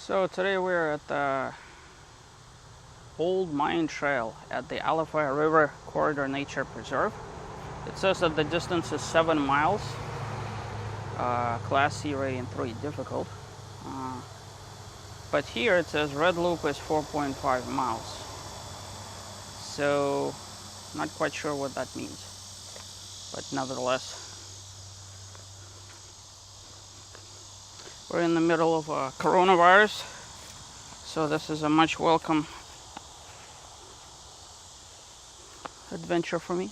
So today we're at the old mine trail at the Alafia River Corridor Nature Preserve. It says that the distance is 7 miles, Class C rating 3 difficult. But here it says red loop is 4.5 miles. So not quite sure what that means, but nevertheless. We're in the middle of coronavirus, so this is a much welcome adventure for me.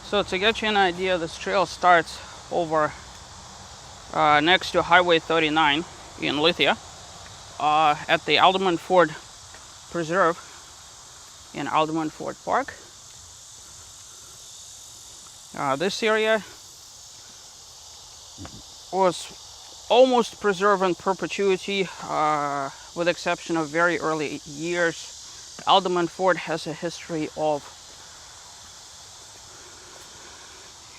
So to get you an idea, this trail starts over next to Highway 39 in Alafia at the Alderman Ford Preserve in Alderman Ford Park. This area was almost preserved in perpetuity, with exception of very early years. Alderman Ford has a history of,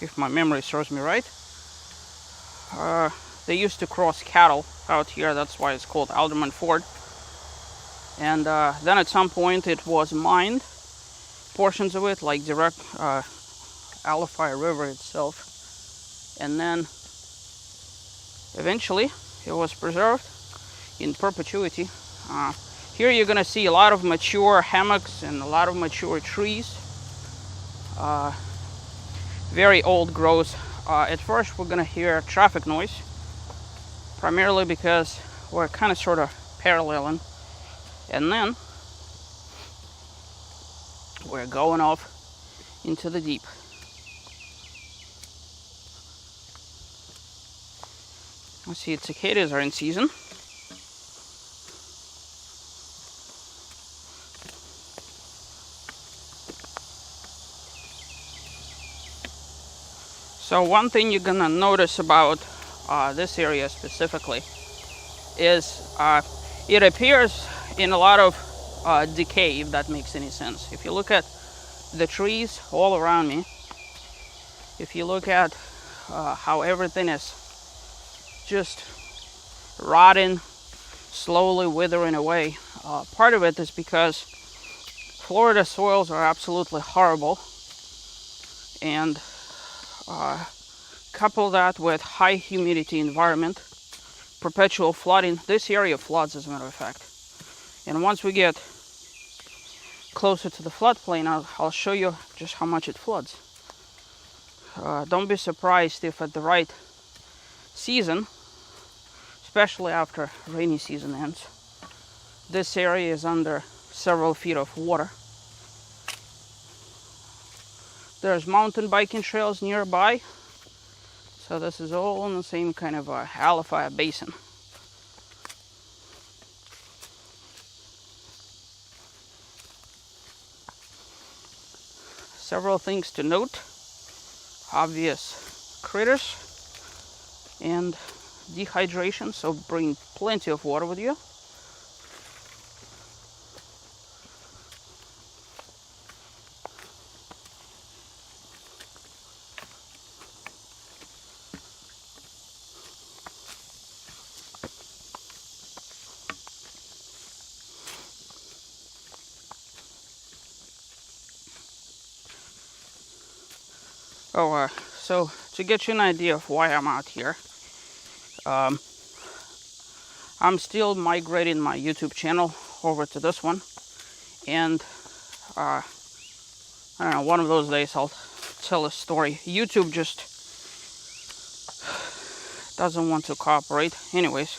if my memory serves me right, they used to cross cattle out here. That's why it's called Alderman Ford. And then at some point it was mined, portions of it, like direct Alafia River itself. And then eventually it was preserved in perpetuity. Here you're going to see a lot of mature hammocks and a lot of mature trees. Very old growth. At first we're going to hear traffic noise, primarily because we're kind of sort of paralleling. And then we're going off into the deep. I see cicadas are in season. So one thing you're gonna notice about this area specifically is it appears in a lot of decay, if that makes any sense. If you look at the trees all around me, if you look at how everything is just rotting, slowly withering away, part of it is because Florida soils are absolutely horrible, and couple that with high humidity environment, perpetual flooding. This area floods, as a matter of fact. And once we get closer to the floodplain, I'll show you just how much it floods. Don't be surprised if at the right season, especially after rainy season ends, this area is under several feet of water. There's mountain biking trails nearby, so this is all in the same kind of Alafia basin. Several things to note: obvious critters and dehydration, so bring plenty of water with you. So to get you an idea of why I'm out here, I'm still migrating my YouTube channel over to this one, and I don't know, one of those days I'll tell a story. YouTube just doesn't want to cooperate. Anyways,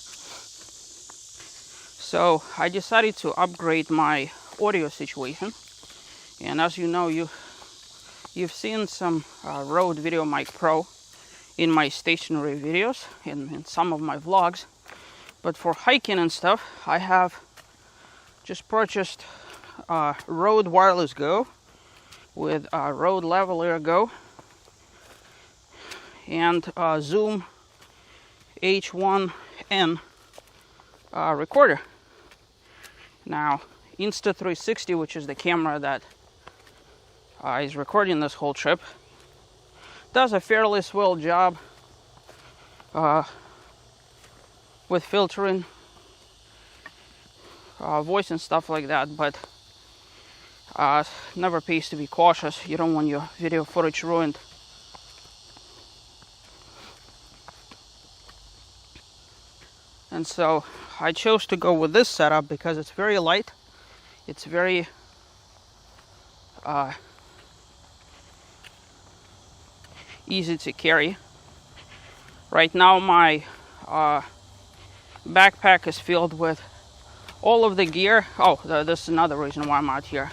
so I decided to upgrade my audio situation, and as you know, You've seen some Rode VideoMic Pro in my stationary videos, in some of my vlogs. But for hiking and stuff, I have just purchased Rode Wireless Go with Rode Lavalier Go and Zoom H1N recorder. Now, Insta360, which is the camera that He's recording this whole trip. Does a fairly swell job with filtering, voice and stuff like that, but never pays to be cautious. You don't want your video footage ruined. And so I chose to go with this setup because it's very light. It's very easy to carry. Right now my backpack is filled with all of the gear. Oh, this is another reason why I'm out here.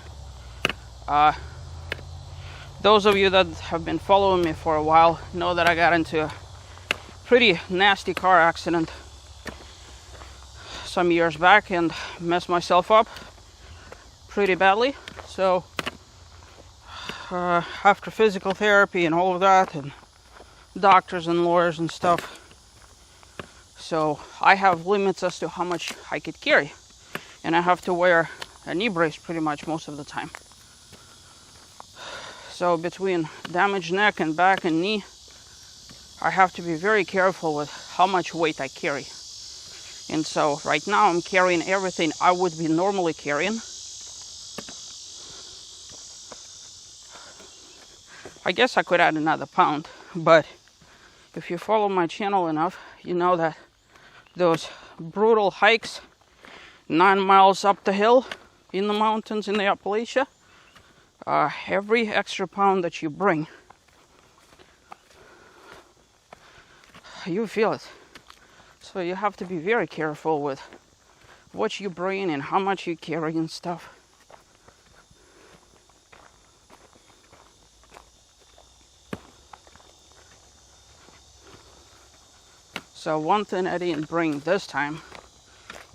Those of you that have been following me for a while know that I got into a pretty nasty car accident some years back and messed myself up pretty badly. So after physical therapy and all of that, and doctors and lawyers and stuff, so I have limits as to how much I could carry, and I have to wear a knee brace pretty much most of the time. So between damaged neck and back and knee, I have to be very careful with how much weight I carry. And so right now I'm carrying everything I would be normally carrying. I guess I could add another pound, but if you follow my channel enough, you know that those brutal hikes, 9 miles up the hill in the mountains in the Appalachia, every extra pound that you bring, you feel it. So you have to be very careful with what you bring and how much you carry and stuff. So one thing I didn't bring this time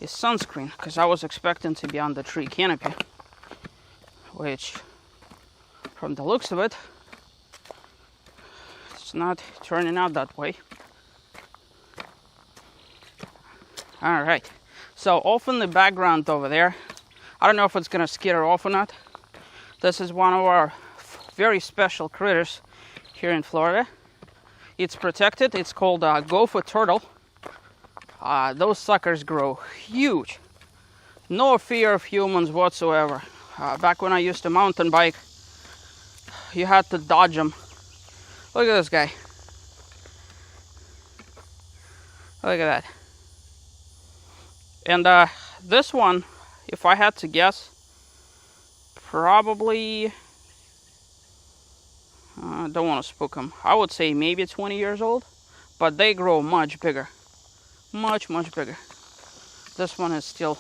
is sunscreen, because I was expecting to be on the tree canopy, which from the looks of it, it's not turning out that way. Alright, so off in the background over there, I don't know if it's gonna skitter off or not. This is one of our very special critters here in Florida. It's protected. It's called a gopher turtle. Those suckers grow huge. No fear of humans whatsoever. Back when I used to mountain bike, you had to dodge them. Look at this guy. Look at that. And this one, if I had to guess, probably, don't want to spook them, I would say maybe 20 years old, but they grow much bigger. Much bigger. This one is still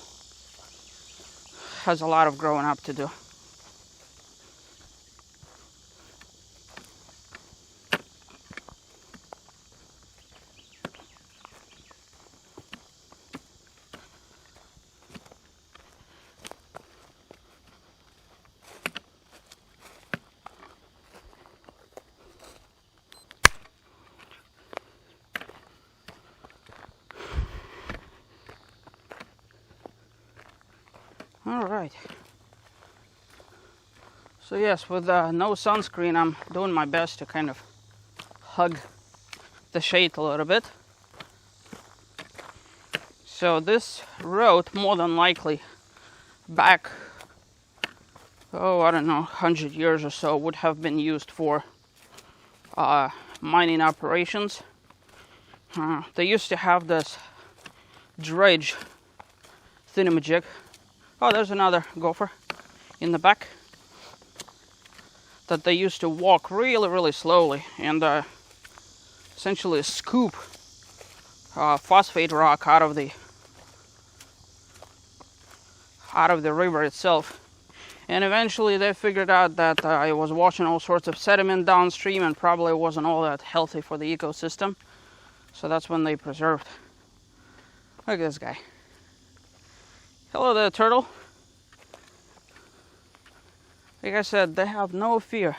has a lot of growing up to do. All right. So yes, with no sunscreen, I'm doing my best to kind of hug the shade a little bit. So this road, more than likely, back, I don't know, 100 years or so, would have been used for mining operations. They used to have this dredge thingamajig. Oh, there's another gopher in the back that they used to walk really slowly and essentially scoop phosphate rock out of the river itself. And eventually they figured out that it was washing all sorts of sediment downstream and probably wasn't all that healthy for the ecosystem. So that's when they preserved. Look at this guy. Hello there, turtle. Like I said, they have no fear.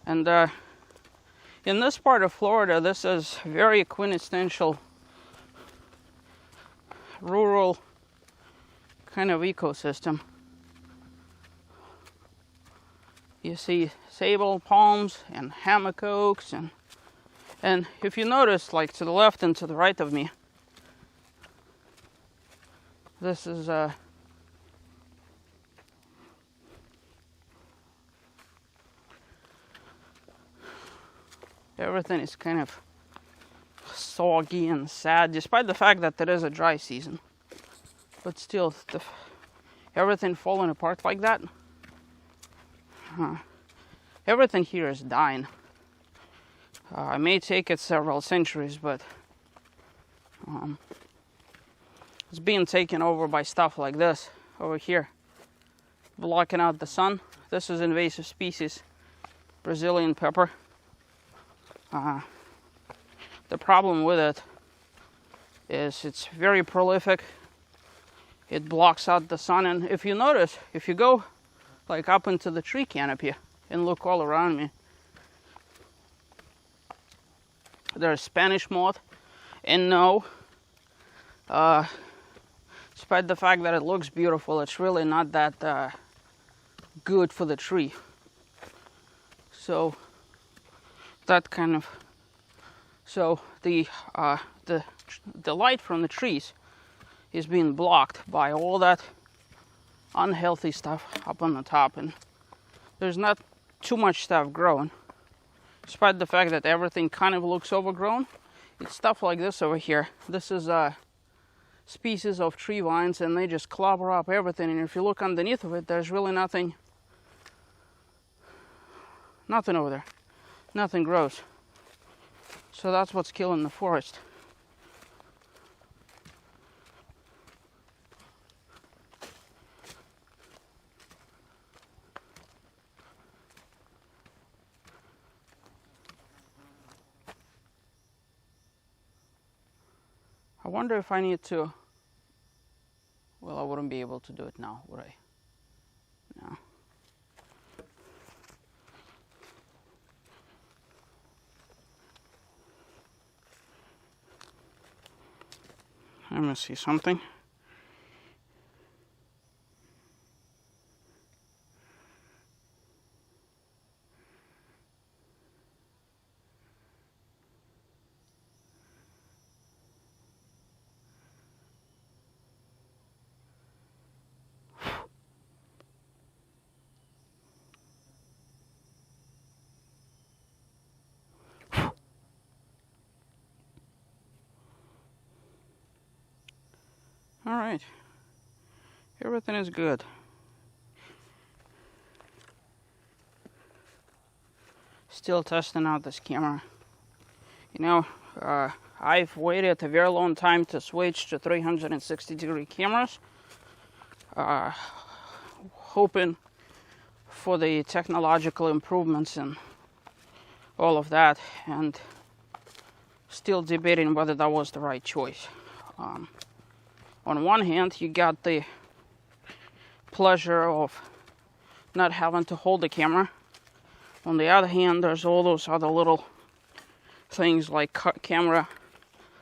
And in this part of Florida, this is very quintessential rural kind of ecosystem. You see sable palms and hammock oaks, and if you notice, like to the left and to the right of me, this is everything is kind of soggy and sad, despite the fact that it is a dry season. But still, everything falling apart like that. Everything here is dying. It may take it several centuries, but it's being taken over by stuff like this over here, blocking out the sun. This is invasive species, Brazilian pepper. The problem with it is it's very prolific. It blocks out the sun, and if you notice, if you go like up into the tree canopy and look all around me, there's Spanish moth, and no, despite the fact that it looks beautiful, it's really not that good for the tree. So that kind of, so the light from the trees is being blocked by all that unhealthy stuff up on the top, and there's not too much stuff growing, despite the fact that everything kind of looks overgrown. It's stuff like this over here. This is a species of tree vines, and they just clobber up everything, and if you look underneath of it, there's really nothing over there. Nothing grows. So that's what's killing the forest. I wonder if I need to, well, I wouldn't be able to do it now, would I? No. Let me see something. All right, everything is good. Still testing out this camera. You know, I've waited a very long time to switch to 360-degree cameras, hoping for the technological improvements and all of that, and still debating whether that was the right choice. On one hand, you got the pleasure of not having to hold the camera. On the other hand, there's all those other little things like camera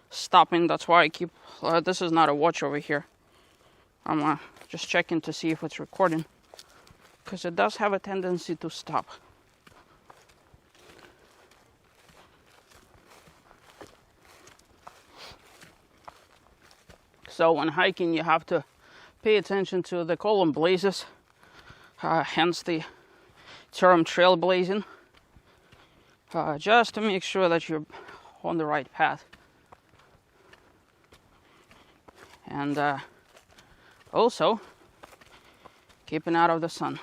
stopping. That's why I keep, this is not a watch over here. I'm just checking to see if it's recording, because it does have a tendency to stop. So when hiking, you have to pay attention to the column blazes, hence the term trailblazing, just to make sure that you're on the right path. And also, keeping out of the sun.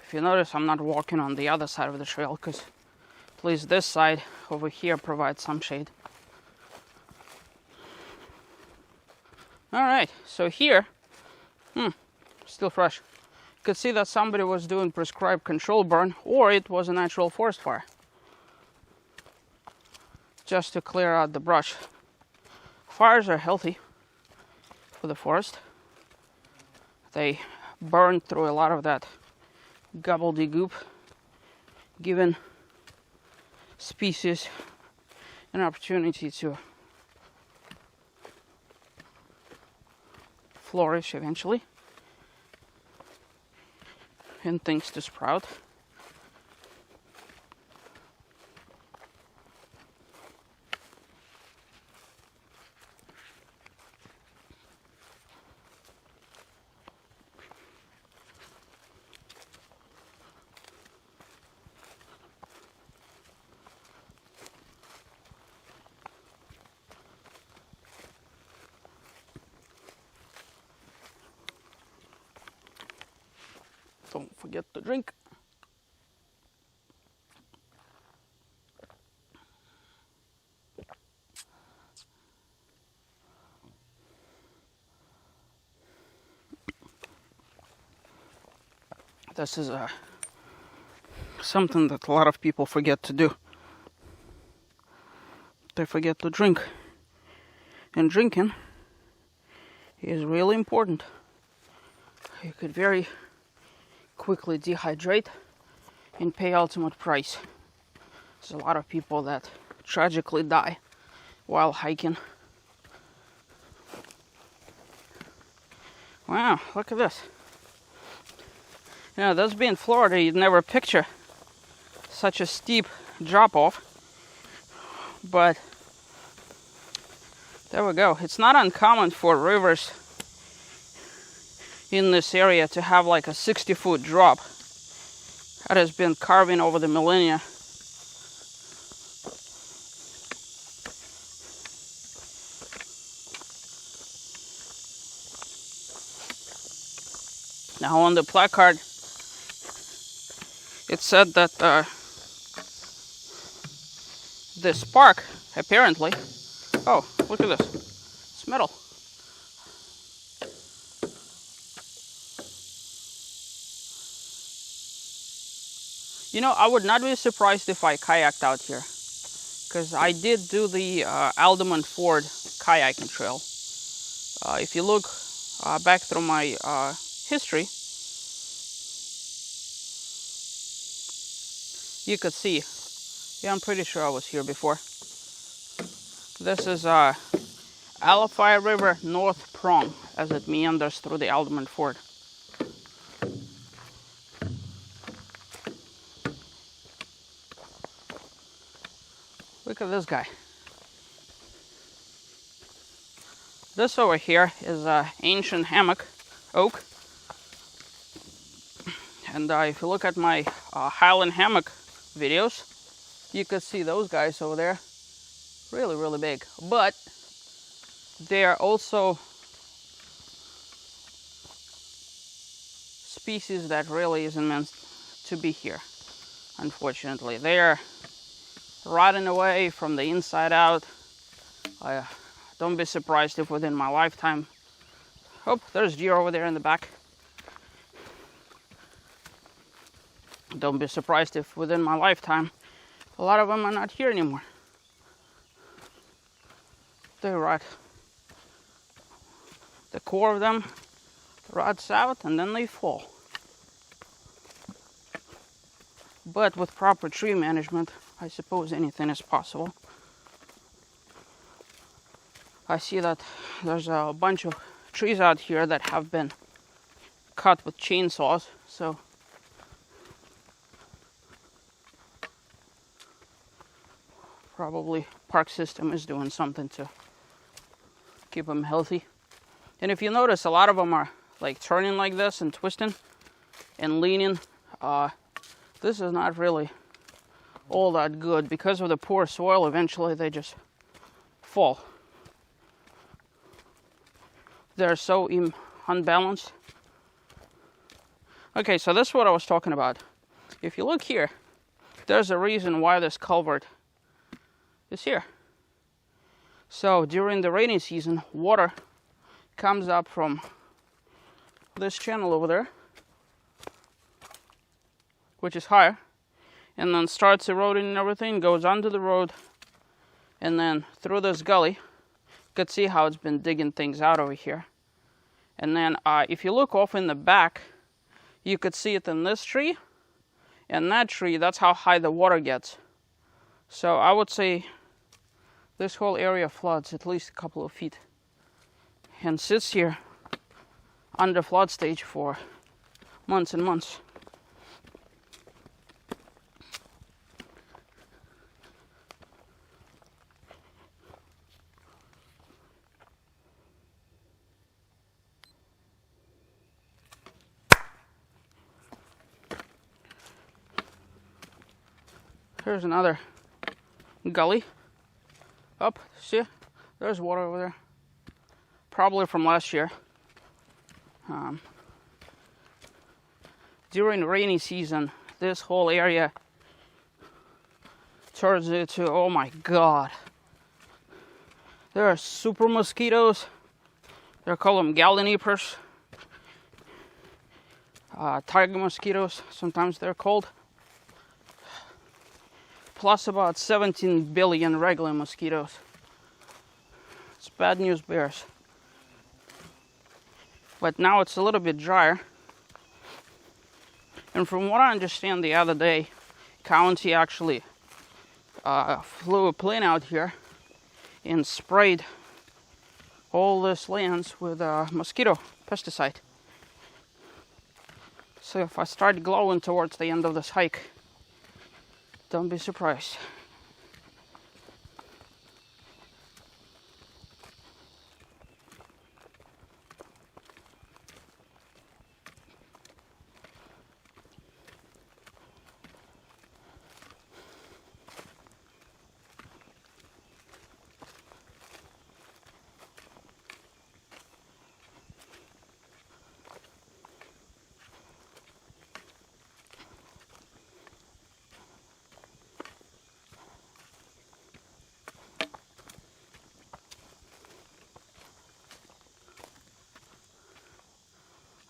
If you notice, I'm not walking on the other side of the trail, because at least this side over here provides some shade. All right, so here, still fresh. You could see that somebody was doing prescribed control burn, or it was a natural forest fire, just to clear out the brush. Fires are healthy for the forest. They burn through a lot of that gobbledygook, giving species an opportunity to flourish eventually. and things to sprout. Don't forget to drink. This is something that a lot of people forget to do. They forget to drink. And drinking is really important. You could very quickly dehydrate and pay ultimate price. There's a lot of people that tragically die while hiking. Wow, look at this. Yeah, this being Florida, you'd never picture such a steep drop-off. But there we go. It's not uncommon for rivers in this area to have like a 60-foot drop that has been carving over the millennia. Now on the placard, it said that this spark, apparently, oh, look at this, it's metal. You know, I would not be surprised if I kayaked out here, because I did do the Alderman Ford kayaking trail. If you look back through my history, you could see, yeah, I'm pretty sure I was here before. This is Alafia River North Prong as it meanders through the Alderman Ford. Look at this guy. This over here is an ancient hammock oak. And if you look at my Highland hammock videos, you could see those guys over there. Really, really big. But they are also species that really isn't meant to be here, unfortunately. They are rotting away from the inside out. Don't be surprised if within my lifetime... Oh, there's deer over there in the back. Don't be surprised if within my lifetime a lot of them are not here anymore. They rot. The core of them rots out and then they fall. But with proper tree management, I suppose anything is possible. I see that there's a bunch of trees out here that have been cut with chainsaws, so probably park system is doing something to keep them healthy. And if you notice, a lot of them are like turning like this and twisting and leaning. This is not really all that good. Because of the poor soil, eventually they just fall. They're so unbalanced. Okay, so this is what I was talking about. If you look here, there's a reason why this culvert is here. So during the rainy season, water comes up from this channel over there, which is higher, and then starts eroding and everything, goes under the road, and then through this gully. You could see how it's been digging things out over here. And then if you look off in the back, you could see it in this tree and that tree. That's how high the water gets. So I would say this whole area floods at least a couple of feet and sits here under flood stage for months and months. Here's another gully. Up, see? There's water over there. Probably from last year. During rainy season, this whole area turns into, oh my god. There are super mosquitoes. They call them gallinappers. Tiger mosquitoes, sometimes they're called. Plus about 17 billion regular mosquitoes. It's bad news bears. But now it's a little bit drier. And from what I understand, the other day, county actually flew a plane out here and sprayed all these lands with mosquito pesticide. So if I start glowing towards the end of this hike, don't be surprised.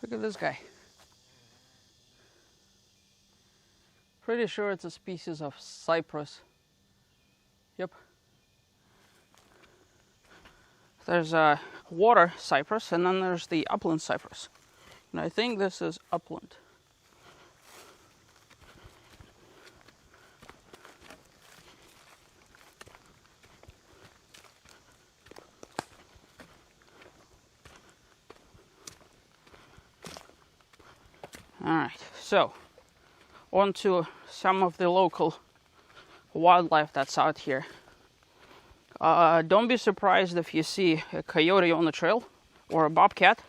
Look at this guy. Pretty sure it's a species of cypress. Yep. There's a water cypress and then there's the upland cypress. And I think this is upland. Alright, so on to some of the local wildlife that's out here. Don't be surprised if you see a coyote on the trail or a bobcat.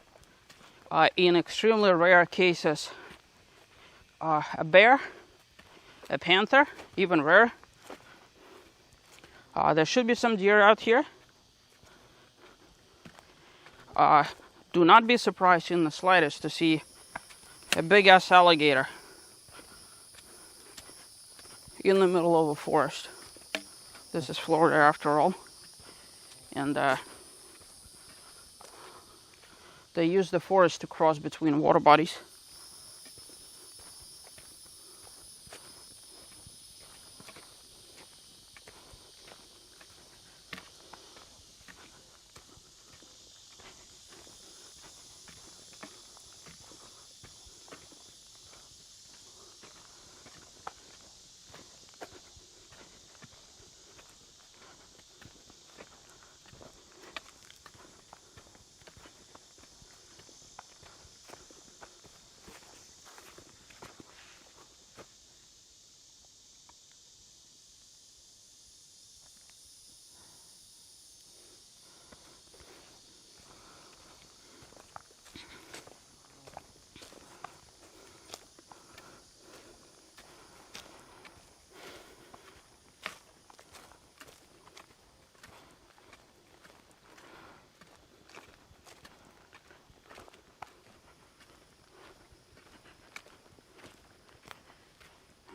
In extremely rare cases, a bear, a panther, even rare. There should be some deer out here. Do not be surprised in the slightest to see a big-ass alligator in the middle of a forest. This is Florida after all. And they use the forest to cross between water bodies.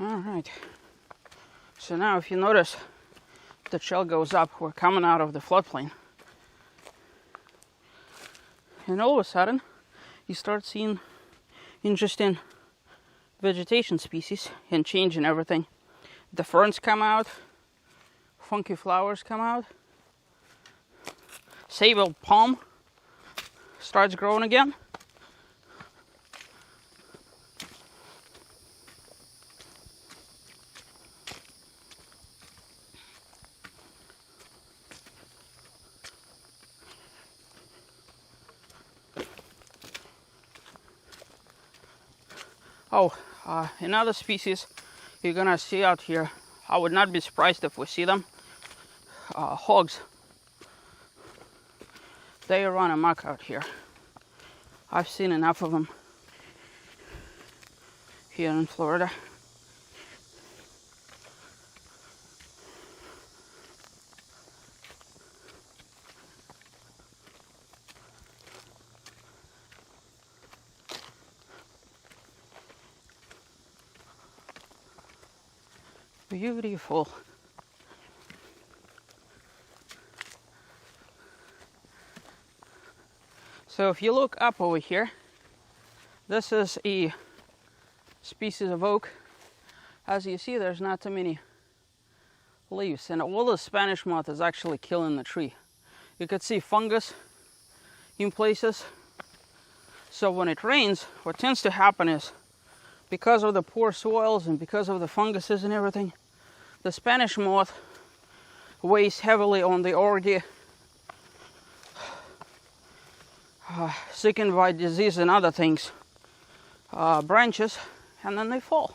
Alright, so now if you notice, the trail goes up, we're coming out of the floodplain. And all of a sudden, you start seeing interesting vegetation species and change in everything. The ferns come out, funky flowers come out, sable palm starts growing again. Another species you're gonna see out here, I would not be surprised if we see them, hogs. They run amok out here. I've seen enough of them here in Florida. Beautiful. So if you look up over here, this is a species of oak. As you see, there's not too many leaves, and all the Spanish moth is actually killing the tree. You could see fungus in places. So when it rains, what tends to happen is, because of the poor soils and because of the funguses and everything, the Spanish moth weighs heavily on the already sickened by disease and other things, branches, and then they fall.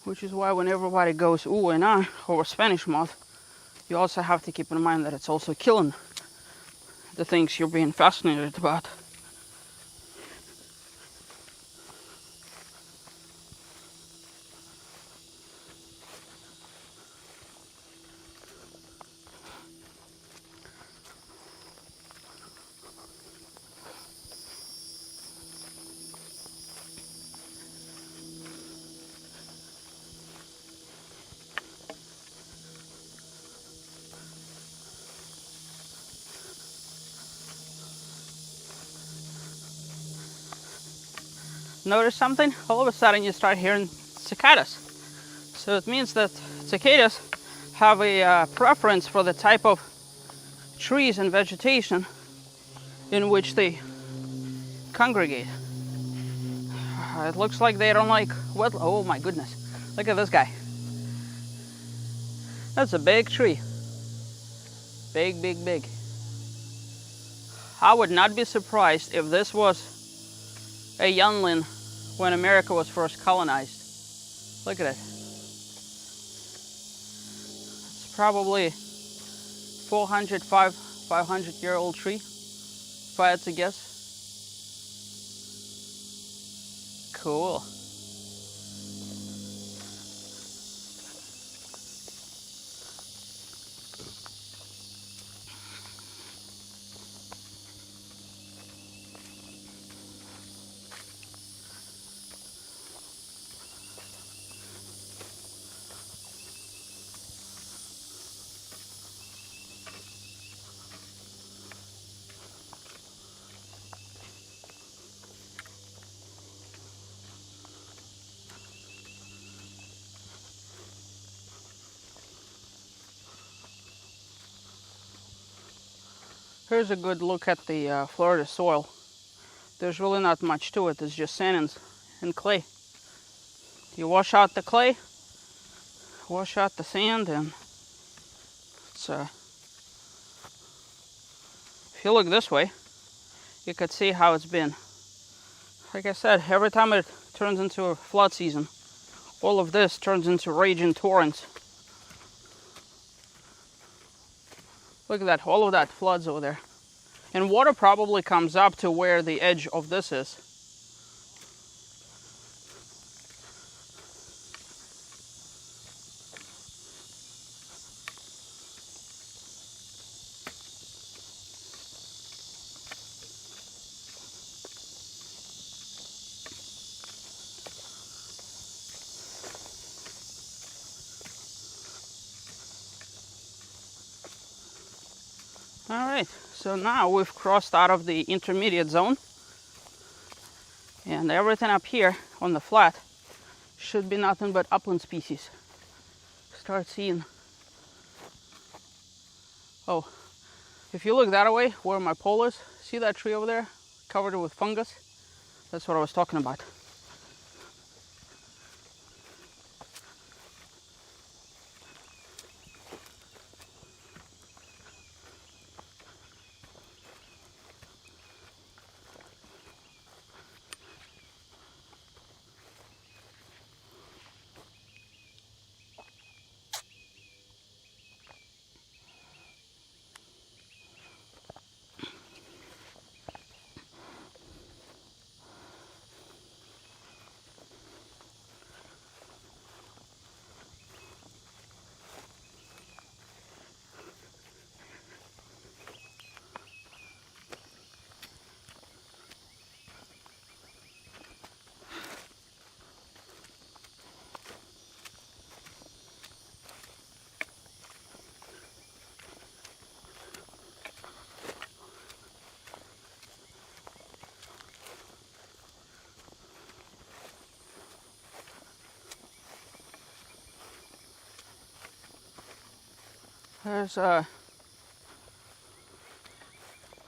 Which is why when everybody goes ooh and ah over Spanish moth, you also have to keep in mind that it's also killing the things you're being fascinated about. Notice something? All of a sudden you start hearing cicadas. So it means that cicadas have a preference for the type of trees and vegetation in which they congregate. It looks like they don't like wet. Oh my goodness. Look at this guy. That's a big tree. Big, big, big. I would not be surprised if this was a youngling when America was first colonized. Look at it. It's probably 500-year-old tree, if I had to guess. Cool. Here's a good look at the Florida soil. There's really not much to it. It's just sand and clay. You wash out the clay, wash out the sand, and it's if you look this way, you could see how it's been. Like I said, every time it turns into a flood season, all of this turns into raging torrents. Look at that, all of that floods over there. And water probably comes up to where the edge of this is. Alright, so now we've crossed out of the intermediate zone, and everything up here on the flat should be nothing but upland species. Start seeing, oh, if you look that way where my pole is, see that tree over there covered with fungus? That's what I was talking about. There's I'm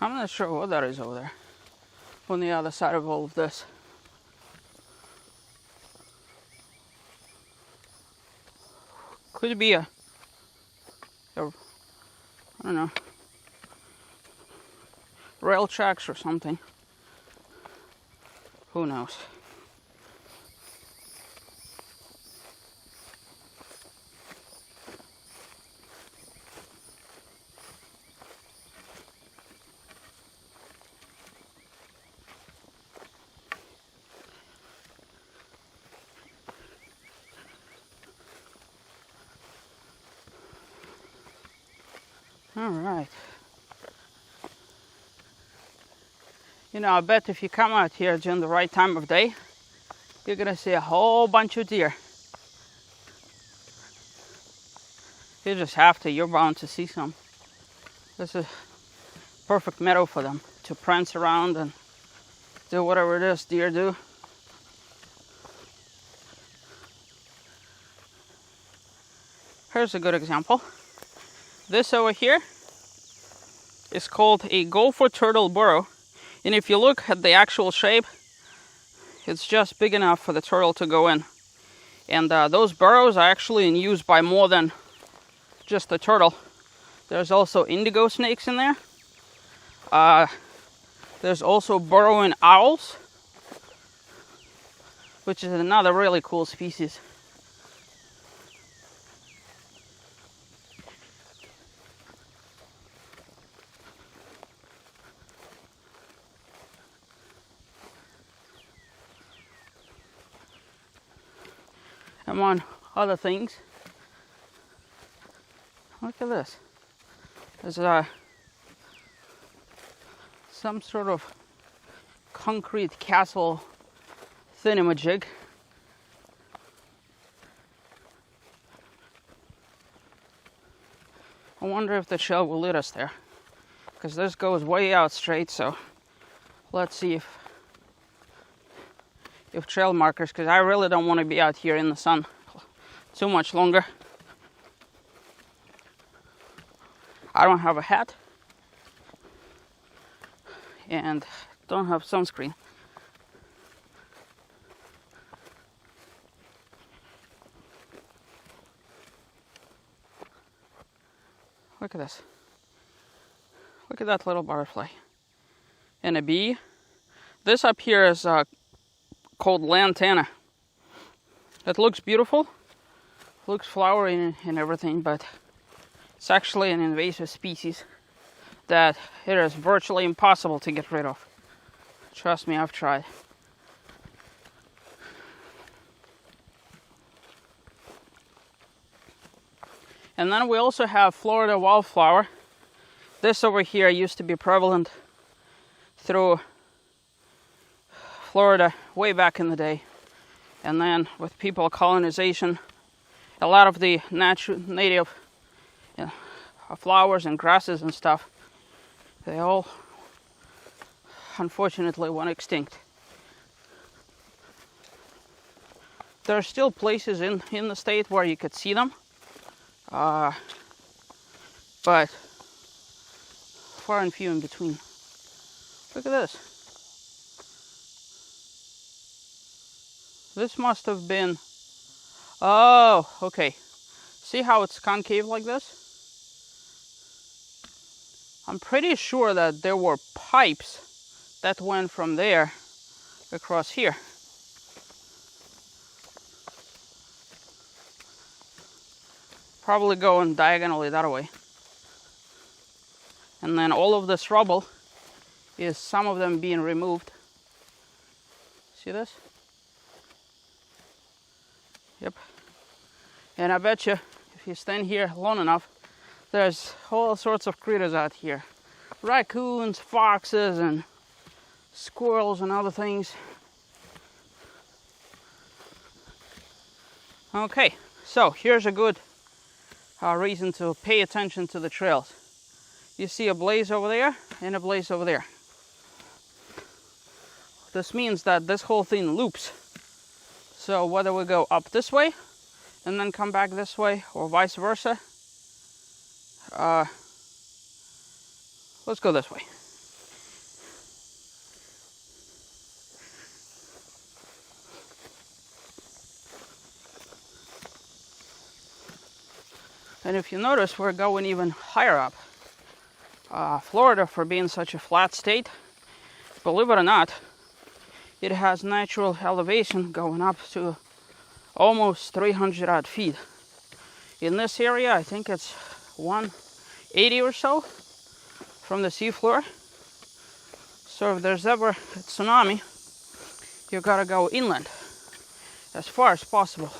not sure what that is over there on the other side of all of this. Could be a I don't know, rail tracks or something. Who knows? All right. You know, I bet if you come out here during the right time of day, you're gonna see a whole bunch of deer. You just have to, you're bound to see some. This is perfect meadow for them to prance around and do whatever it is deer do. Here's a good example. This over here is called a gopher turtle burrow. And if you look at the actual shape, it's just big enough for the turtle to go in. And those burrows are actually in use by more than just the turtle. There's also indigo snakes in there. There's also burrowing owls, which is another really cool species. Among other things, look at this. There's some sort of concrete castle thingamajig. I wonder if the shell will lead us there, because this goes way out straight. So let's see if trail markers, because I really don't want to be out here in the sun too much longer. I don't have a hat and don't have sunscreen. Look at this. Look at that little butterfly and a bee. This up here is called lantana. It looks beautiful, looks flowery and everything, but it's actually an invasive species that it is virtually impossible to get rid of. Trust me, I've tried. And then we also have Florida wildflower. This over here used to be prevalent through Florida way back in the day. And then with people colonization, a lot of the native flowers and grasses and stuff, they all unfortunately went extinct. There are still places in the state where you could see them, but far and few in between. Look at this. This must have been, oh, okay. See how it's concave like this? I'm pretty sure that there were pipes that went from there across here. Probably going diagonally that way. And then all of this rubble is some of them being removed. See this? Yep. And I bet you, if you stand here long enough, there's all sorts of critters out here. Raccoons, foxes, and squirrels and other things. Okay, so here's a good reason to pay attention to the trails. You see a blaze over there and a blaze over there. This means that this whole thing loops. So whether we go up this way and then come back this way, or vice versa, let's go this way. And if you notice, we're going even higher up. Florida, for being such a flat state, believe it or not, it has natural elevation going up to almost 300 odd feet. In this area, I think it's 180 or so from the seafloor. So if there's ever a tsunami, you gotta go inland as far as possible.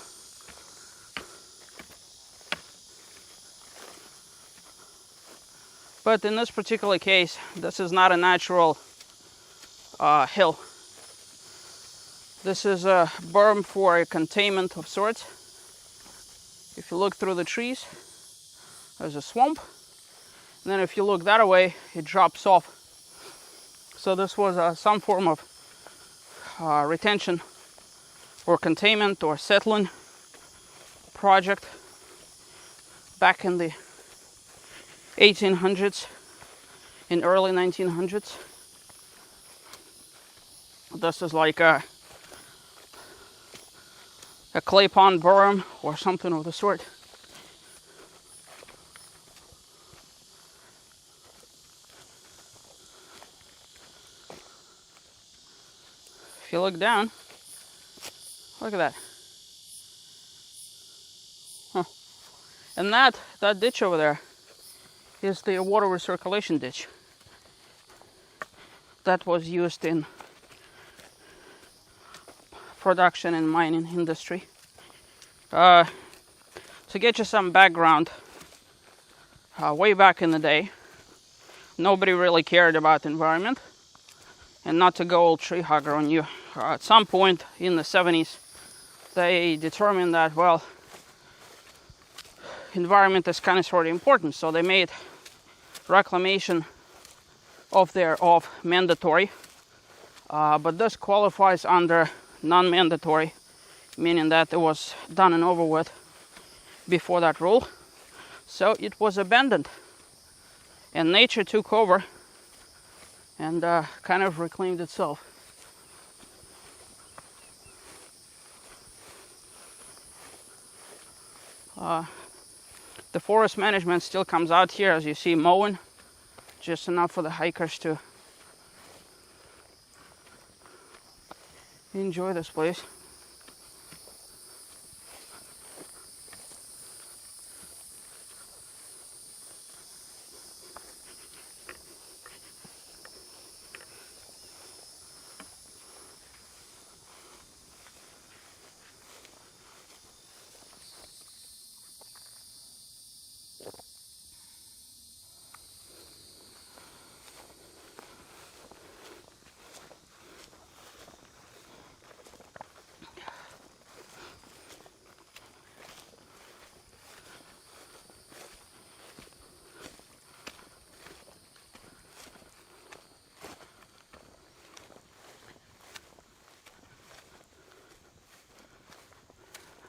But in this particular case, this is not a natural hill. This is a berm for a containment of sorts. If you look through the trees, there's a swamp. And then if you look that way, it drops off. So this was some form of retention or containment or settling project back in the 1800s, in early 1900s. This is like a clay pond berm or something of the sort. If you look down, look at that. Huh. And that ditch over there is the water recirculation ditch that was used in production and mining industry. To get you some background, way back in the day, nobody really cared about the environment. And not to go old tree hugger on you, at some point in the 70s, they determined that, well, environment is kind of sort of important, so they made reclamation of mandatory, but this qualifies under non-mandatory, meaning that it was done and over with before that rule. So it was abandoned, and nature took over and kind of reclaimed itself. The forest management still comes out here, as you see, mowing, just enough for the hikers to enjoy this place.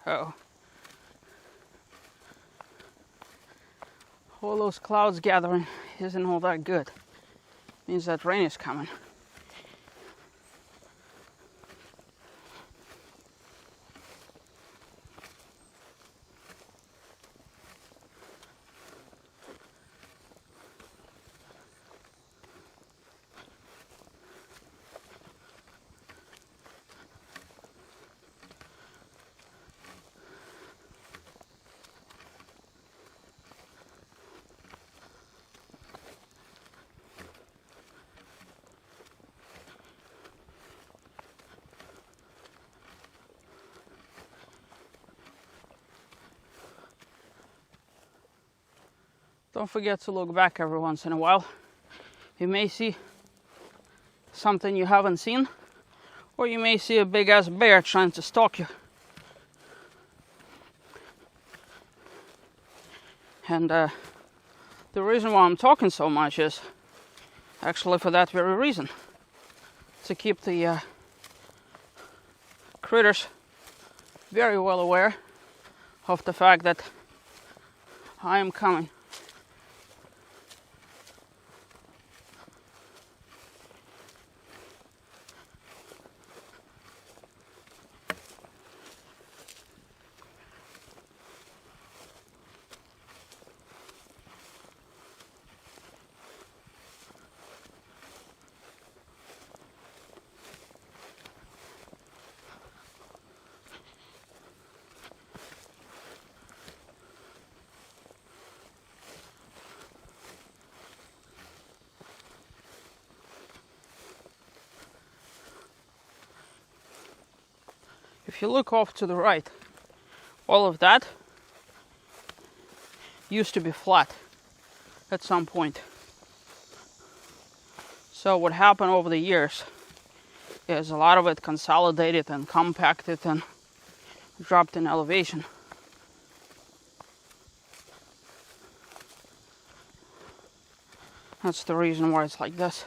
Uh-oh. All those clouds gathering isn't all that good. Means that rain is coming. Don't forget to look back every once in a while. You may see something you haven't seen, or you may see a big ass bear trying to stalk you. And the reason why I'm talking so much is actually for that very reason. To keep the critters very well aware of the fact that I am coming If you look off to the right, all of that used to be flat at some point. So what happened over the years is a lot of it consolidated and compacted and dropped in elevation. That's the reason why it's like this.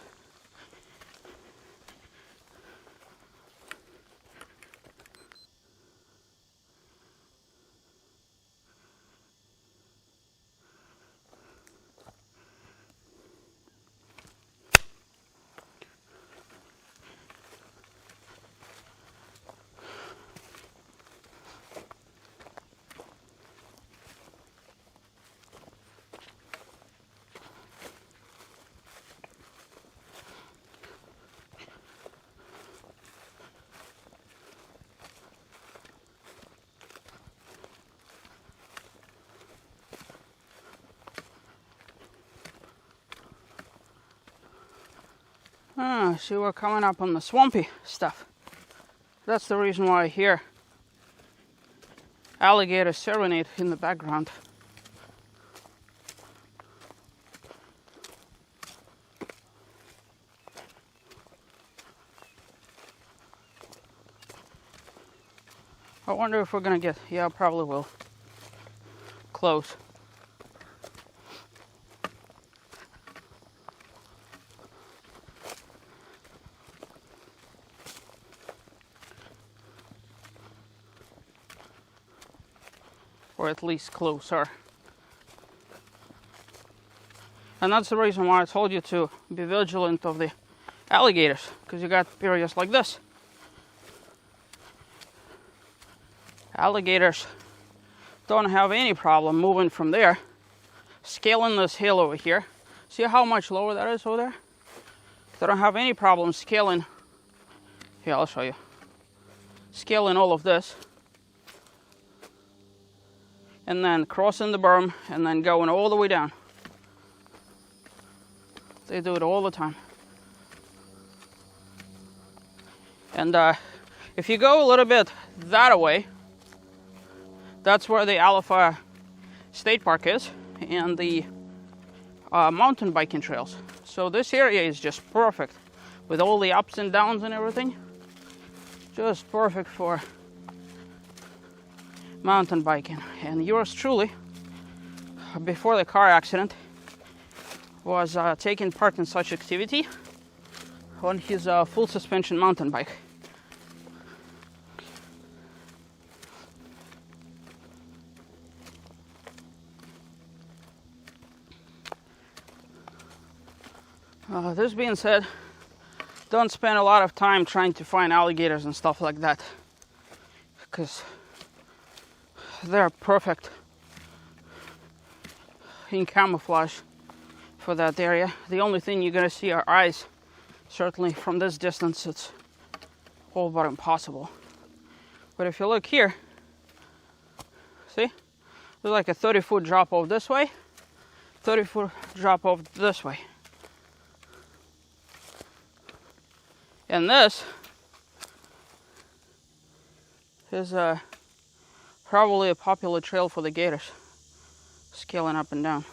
See, we're coming up on the swampy stuff. That's the reason why I hear alligators serenade in the background. I wonder if we're gonna get, yeah, probably will. Close. Or at least closer. And that's the reason why I told you to be vigilant of the alligators, because you got periods like this. Alligators don't have any problem moving from there, scaling this hill over here. See how much lower that is over there? They don't have any problem scaling. Here, I'll show you. Scaling all of this. And then crossing the berm and then going all the way down. They do it all the time. And if you go a little bit that way, that's where the Alafia State Park is and the mountain biking trails. So this area is just perfect with all the ups and downs and everything. Just perfect for mountain biking. And yours truly, before the car accident, was taking part in such activity on his full suspension mountain bike. This being said, don't spend a lot of time trying to find alligators and stuff like that, because they're perfect in camouflage for that area. The only thing you're gonna see are eyes. Certainly from this distance it's all but impossible. But if you look here, see, there's like a 30-foot drop off this way, 30-foot drop off this way. And this is probably a popular trail for the gators, scaling up and down.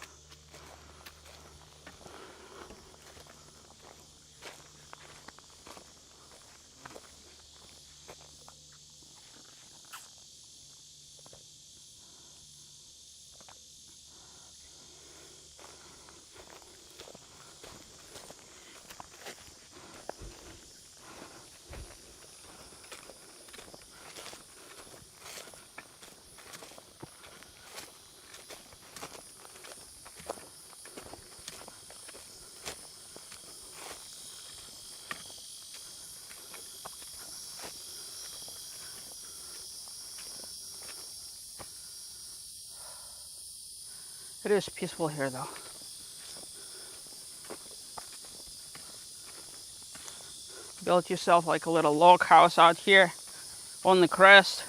It is peaceful here though. Built yourself like a little log house out here on the crest.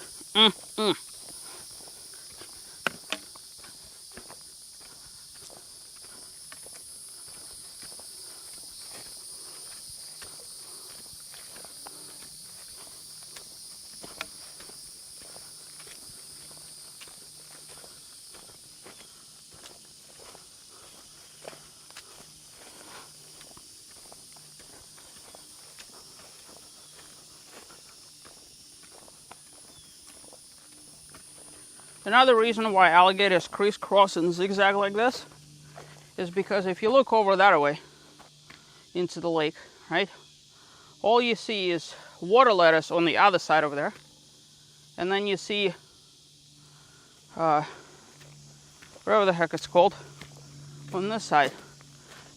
Another reason why alligators crisscross and zigzag like this is because if you look over that way into the lake, right, all you see is water lettuce on the other side over there, and then you see whatever the heck it's called on this side.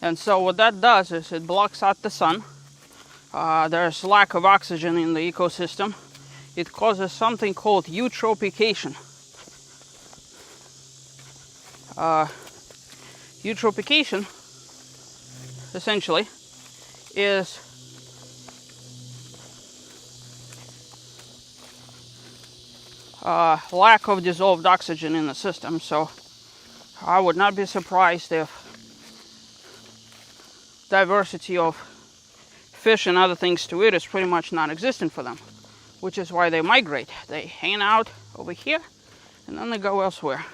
And so what that does is it blocks out the sun. There's lack of oxygen in the ecosystem. It causes something called eutrophication. Eutrophication essentially is lack of dissolved oxygen in the system. So I would not be surprised if diversity of fish and other things to eat is pretty much non-existent for them, which is why they migrate. They hang out over here and then they go elsewhere.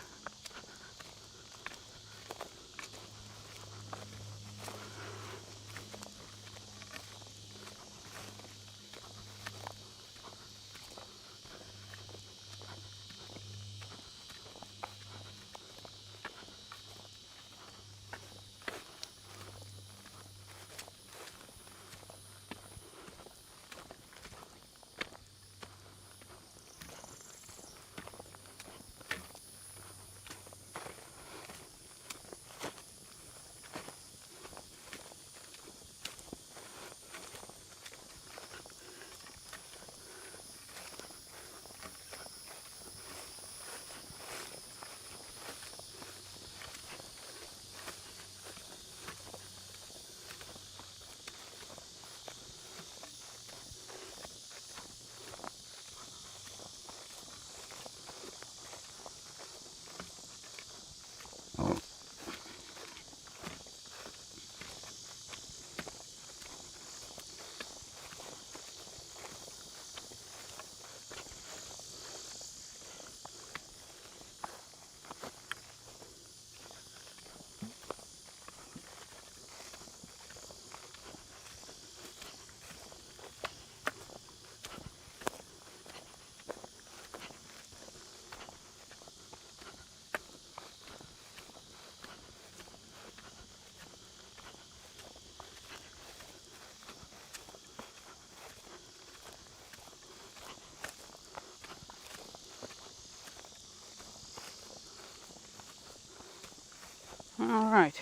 All right,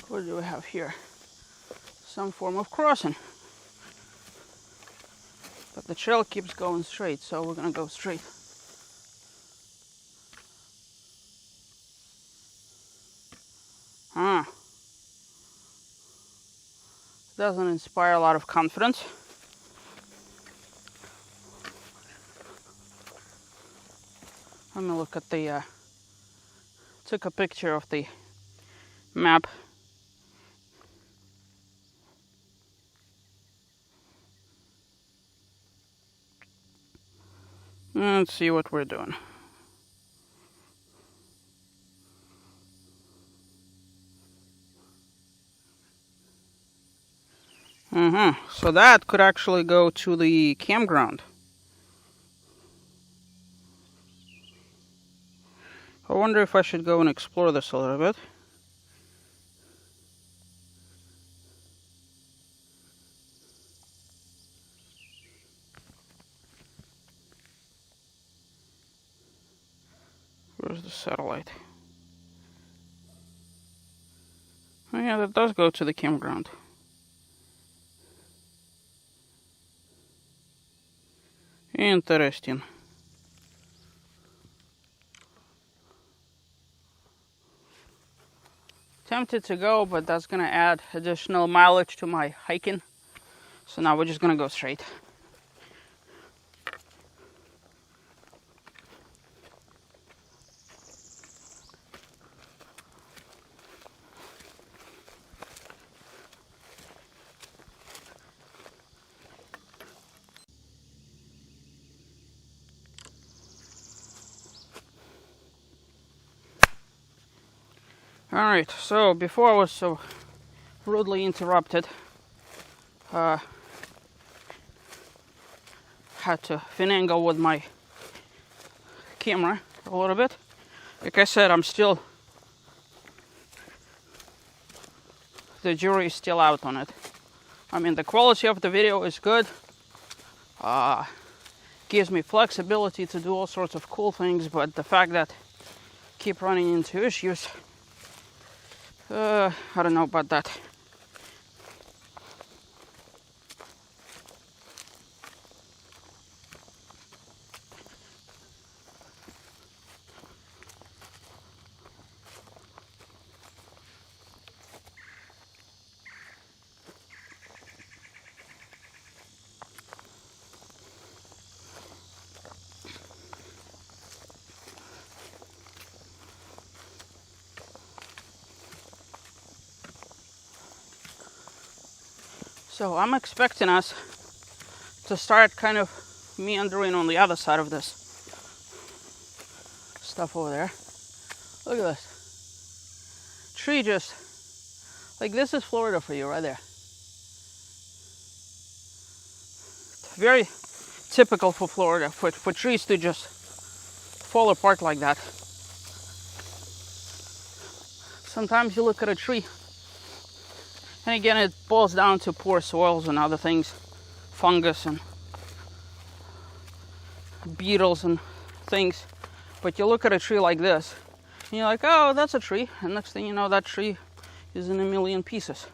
what do we have here? Some form of crossing. But the trail keeps going straight, so we're gonna go straight. Doesn't inspire a lot of confidence. Let me look at the, took a picture of the map. Let's see what we're doing. So that could actually go to the campground. I wonder if I should go and explore this a little bit. Where's the satellite? Oh yeah, that does go to the campground. Interesting. Tempted to go, but that's gonna add additional mileage to my hiking. So now we're just gonna go straight. Alright, so before I was so rudely interrupted, had to finagle with my camera a little bit. Like I said, the jury is still out on it. I mean, the quality of the video is good. Gives me flexibility to do all sorts of cool things, but the fact that I keep running into issues, I don't know about that. So I'm expecting us to start kind of meandering on the other side of this stuff over there. Look at this. Tree just, like this is Florida for you right there. It's very typical for Florida, for trees to just fall apart like that. Sometimes you look at a tree, and again, it boils down to poor soils and other things, fungus and beetles and things. But you look at a tree like this, and you're like, oh, that's a tree. And next thing you know, that tree is in a million pieces.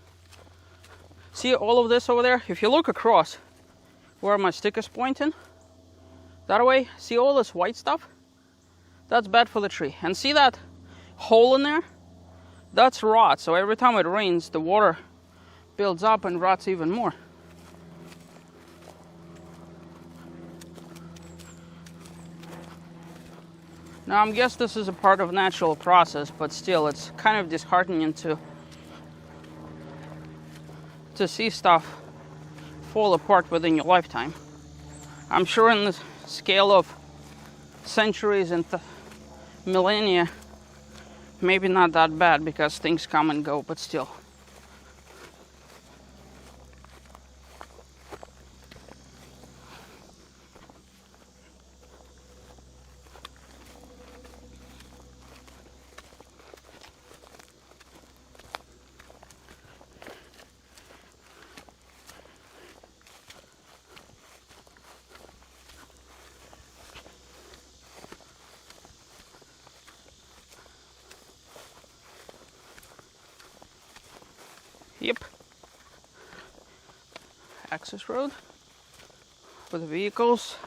See all of this over there? If you look across where my stick is pointing, that way, see all this white stuff? That's bad for the tree. And see that hole in there? That's rot. So every time it rains, the water builds up and rots even more. Now, I guess this is a part of natural process, but still, it's kind of disheartening to see stuff fall apart within your lifetime. I'm sure in the scale of centuries and millennia, maybe not that bad because things come and go, but still. Yep. Access road for the vehicles.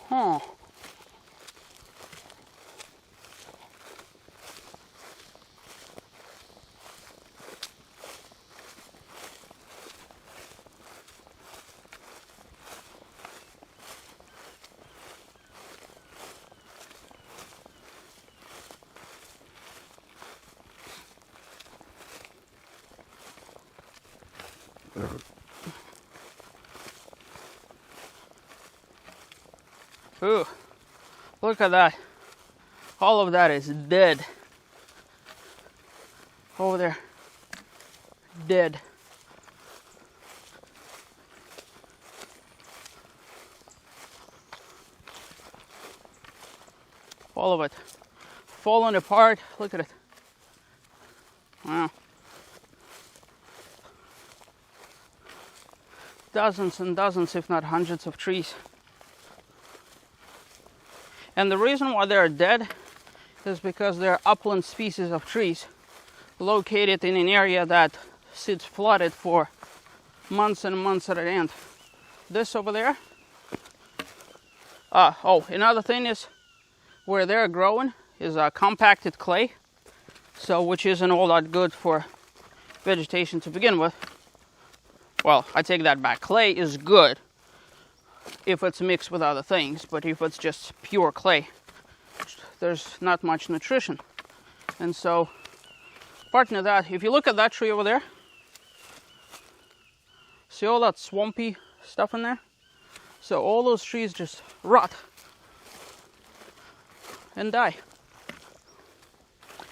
Huh. Ooh, look at that. All of that is dead. Over there. Dead. All of it. Falling apart. Look at it. Wow. Dozens and dozens, if not hundreds of trees. And the reason why they're dead is because they're upland species of trees located in an area that sits flooded for months and months at an end. This over there. Another thing is where they're growing is compacted clay, so which isn't all that good for vegetation to begin with. Well, I take that back. Clay is good if it's mixed with other things, but if it's just pure clay, there's not much nutrition. And so, part of that, if you look at that tree over there, see all that swampy stuff in there? So all those trees just rot and die.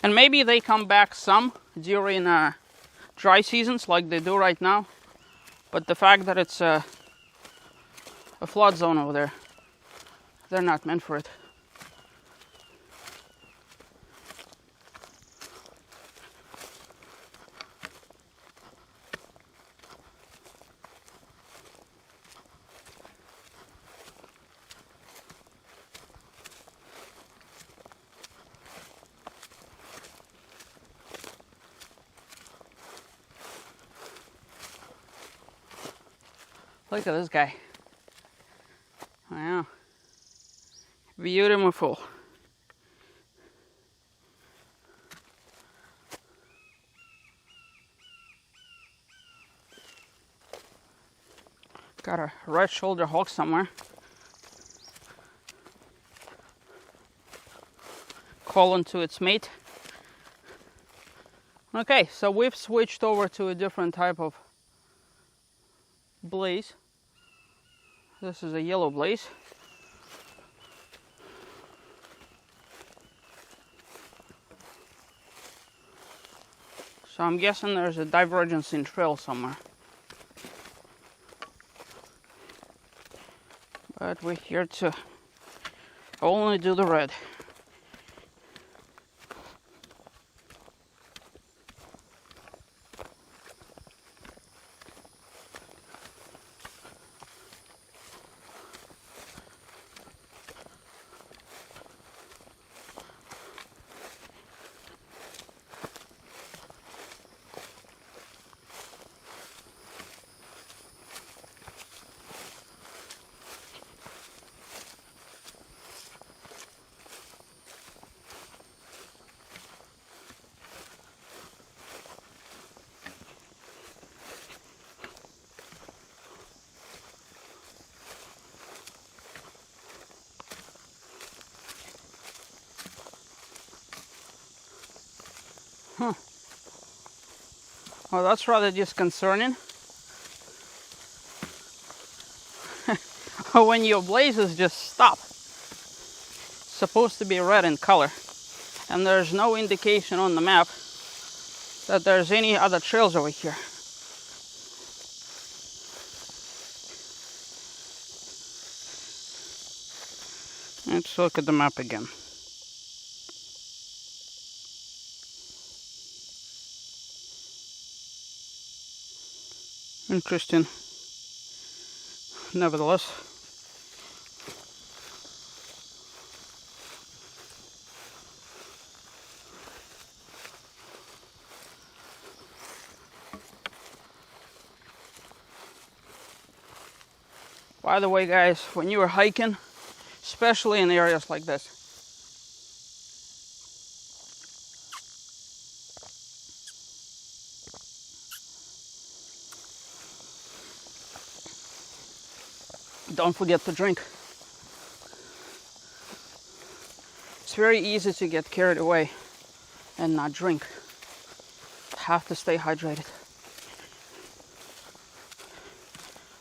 And maybe they come back some during dry seasons like they do right now. But the fact that it's a flood zone over there, they're not meant for it. Look at this guy. Wow. Beautiful. Got a red shoulder hawk somewhere. Calling to its mate. Okay, so we've switched over to a different type of blaze. This is a yellow blaze. So I'm guessing there's a divergence in trail somewhere. But we're here to only do the red. Huh. Well, that's rather disconcerting. When your blazes just stop. It's supposed to be red in color. And there's no indication on the map that there's any other trails over here. Let's look at the map again. Interesting. Nevertheless. By the way, guys, when you are hiking, especially in areas like this, don't forget to drink. It's very easy to get carried away and not drink. Have to stay hydrated.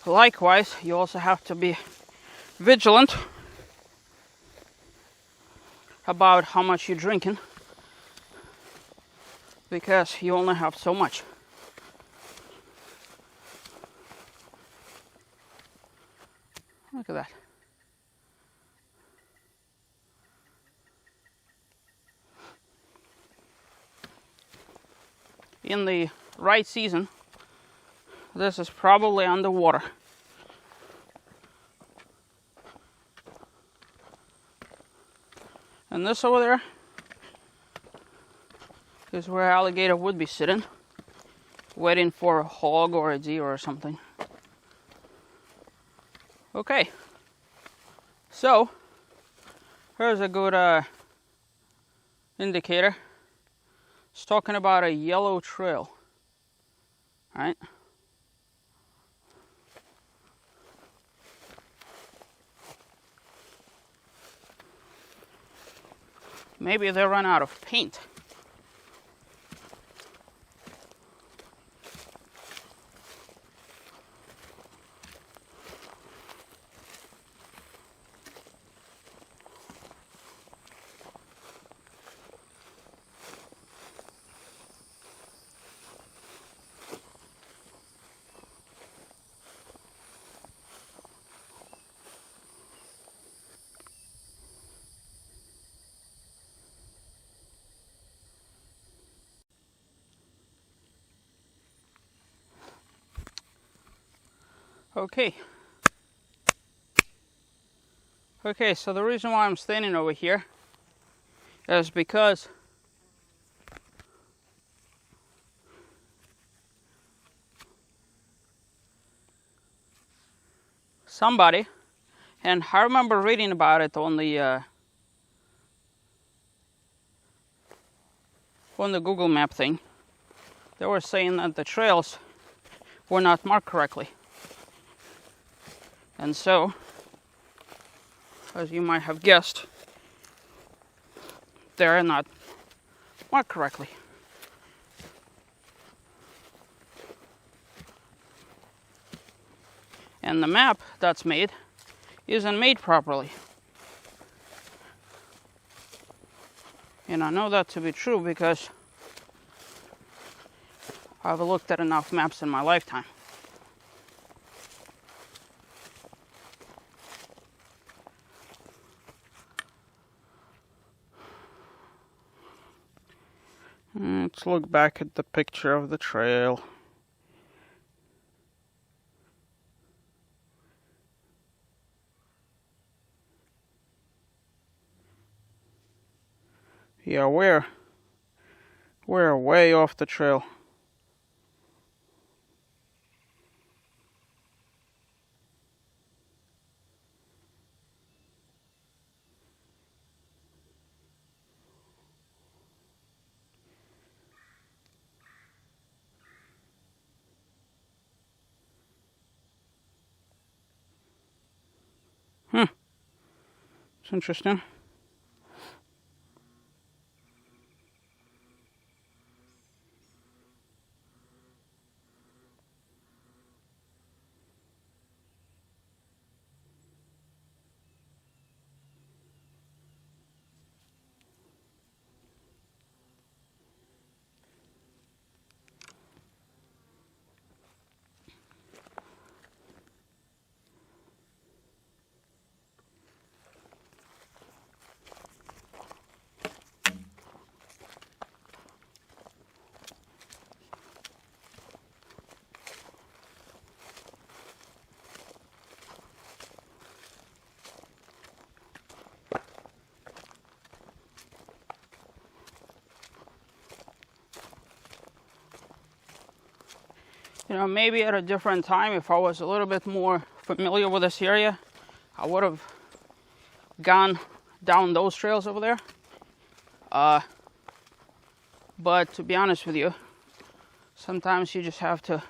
Likewise, you also have to be vigilant about how much you're drinking, because you only have so much. Look at that. In the right season, this is probably underwater. And this over there is where alligator would be sitting, waiting for a hog or a deer or something. Okay, so here's a good indicator. It's talking about a yellow trail, right? Maybe they run out of paint. Okay. Okay, so the reason why I'm standing over here is because somebody, and I remember reading about it on the Google Map thing. They were saying that the trails were not marked correctly. And so, as you might have guessed, they're not marked correctly. And the map that's made isn't made properly. And I know that to be true because I've looked at enough maps in my lifetime. Let's look back at the picture of the trail. Yeah, we're way off the trail. It's interesting. You know, maybe at a different time, if I was a little bit more familiar with this area, I would have gone down those trails over there. But to be honest with you, sometimes you just have to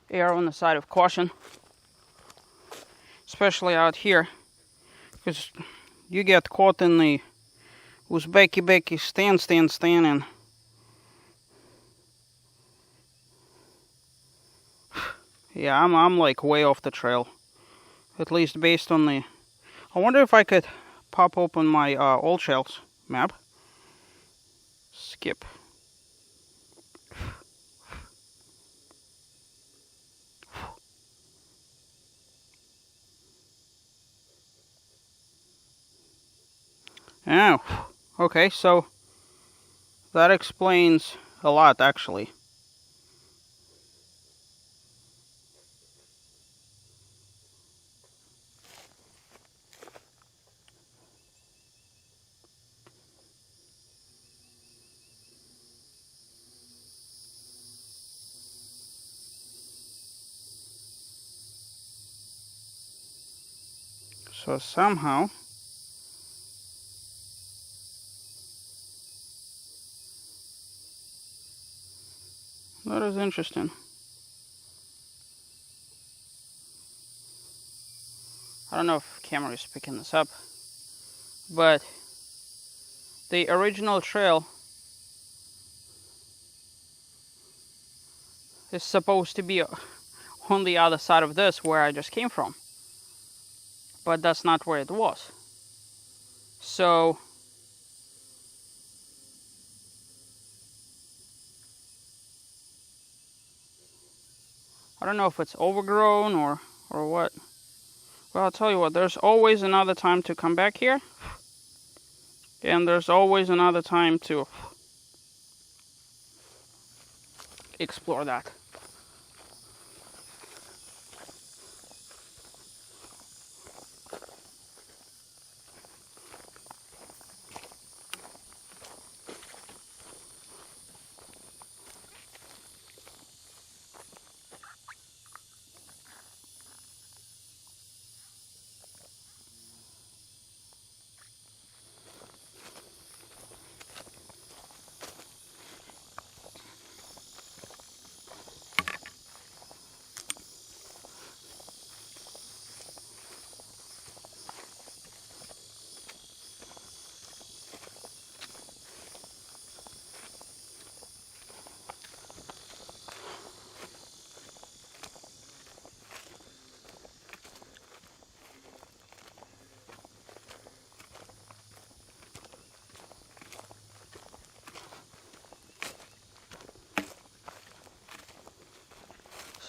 err on the side of caution, especially out here, because you get caught in the Uzbeki stand, and yeah, I'm like way off the trail, at least based on the. I wonder if I could pop open my old trails map. Skip. Oh, okay, so that explains a lot, actually. So somehow that is interesting. I don't know if the camera is picking this up, but the original trail is supposed to be on the other side of this where I just came from, but that's not where it was. So I don't know if it's overgrown or what. Well, I'll tell you what, there's always another time to come back here, and there's always another time to explore that.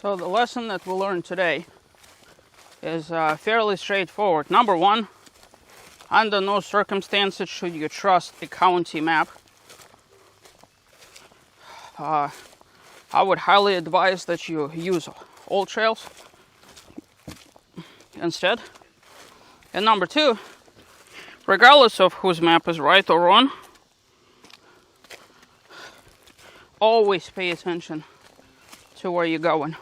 So the lesson that we'll learn today is fairly straightforward. Number one, under no circumstances should you trust a county map. I would highly advise that you use old trails instead. And number two, regardless of whose map is right or wrong, always pay attention to where you're going,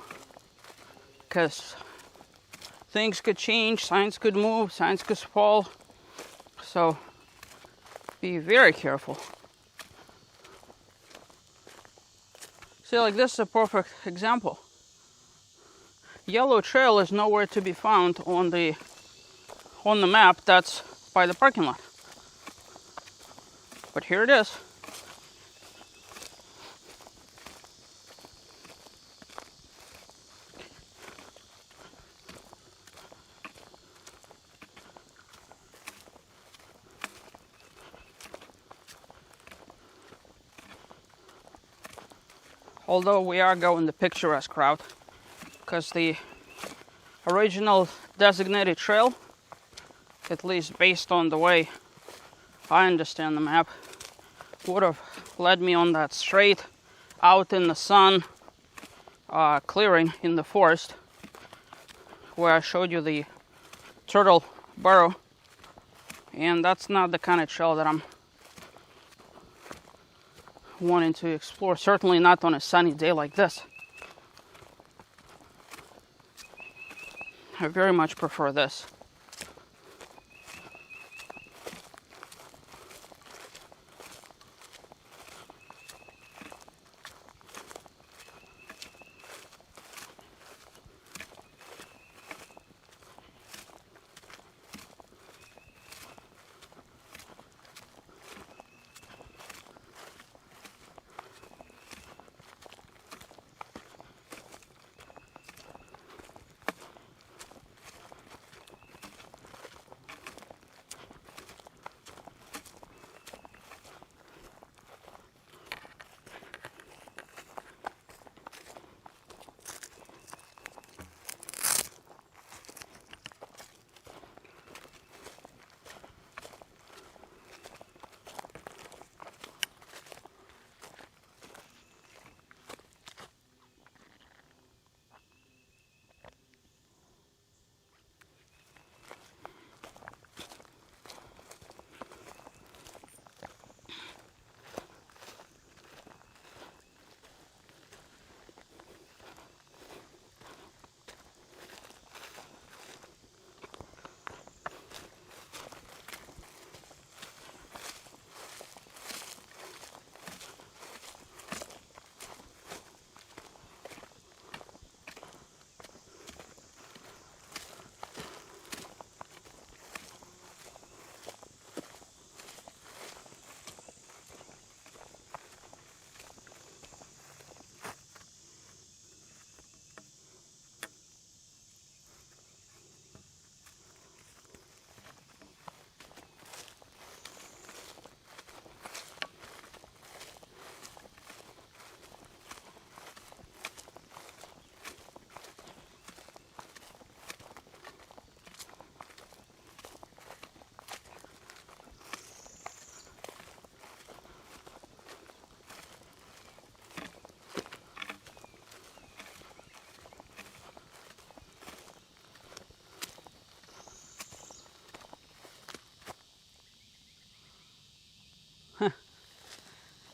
because things could change, signs could move, signs could fall, so be very careful. See, like this is a perfect example. Yellow trail is nowhere to be found on the map that's by the parking lot, but here it is. Although we are going the picturesque route, because the original designated trail, at least based on the way I understand the map, would have led me on that straight out in the sun clearing in the forest where I showed you the turtle burrow, and that's not the kind of trail that I'm wanting to explore, certainly not on a sunny day like this. I very much prefer this.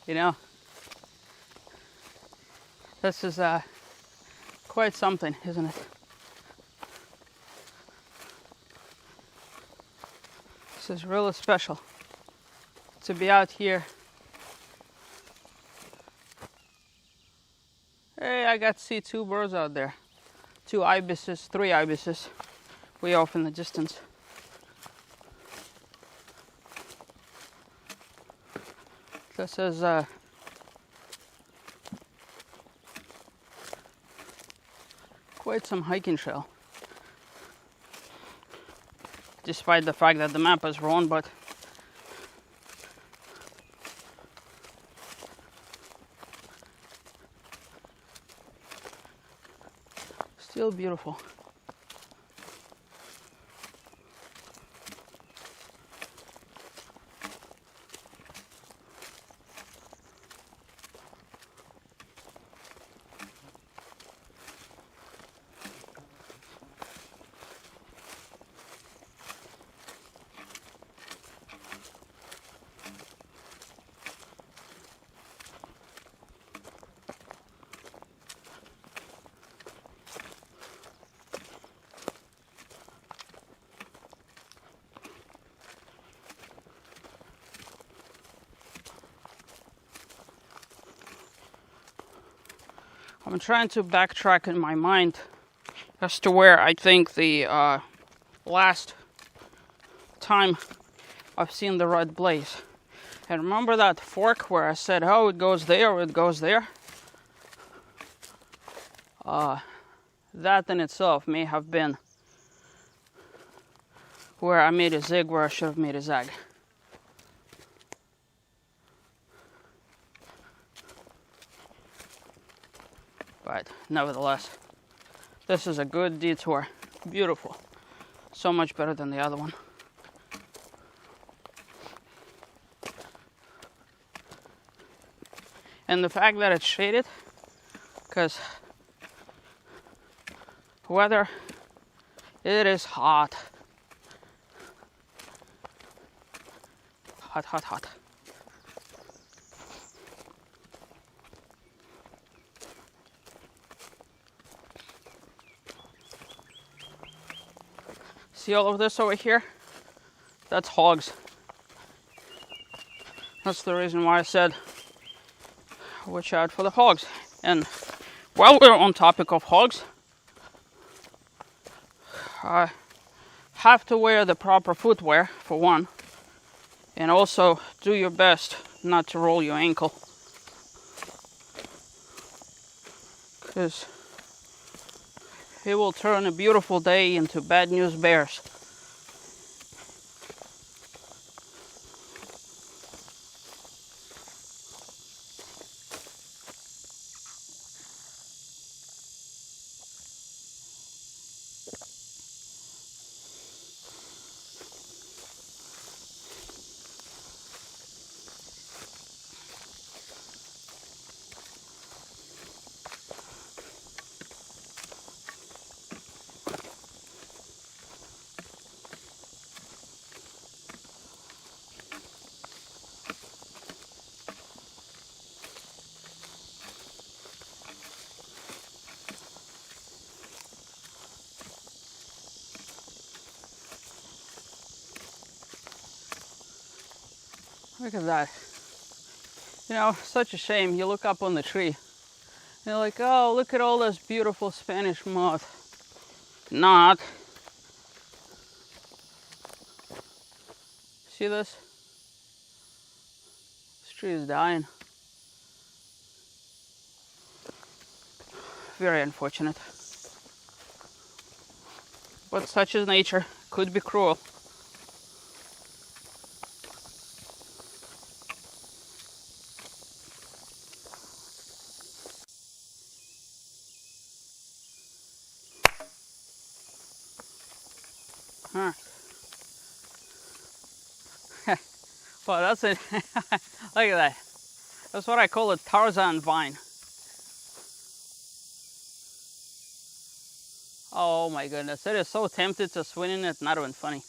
You know, this is quite something, isn't it? This is really special to be out here. Hey, I got to see two birds out there. 2 ibises, 3 ibises, way off in the distance. This is quite some hiking trail, despite the fact that the map is wrong, but still beautiful. I'm trying to backtrack in my mind as to where I think the last time I've seen the red blaze. And remember that fork where I said, oh, it goes there or it goes there? That in itself may have been where I made a zig where I should have made a zag. But nevertheless, this is a good detour. Beautiful. So much better than the other one. And the fact that it's shaded, because weather, it is hot. Hot, hot, hot. See all of this over here? That's hogs. That's the reason why I said watch out for the hogs. And while we're on topic of hogs, I have to wear the proper footwear for one, and also do your best not to roll your ankle, because it will turn a beautiful day into bad news bears. Look at that. You know, such a shame. You look up on the tree, and you're like, oh, look at all this beautiful Spanish moth. Not. See this? This tree is dying. Very unfortunate. But such is nature. Could be cruel. Huh. Well, that's it. Look at that. That's what I call a Tarzan vine. Oh my goodness. It is so tempted to swim in it. Not even funny.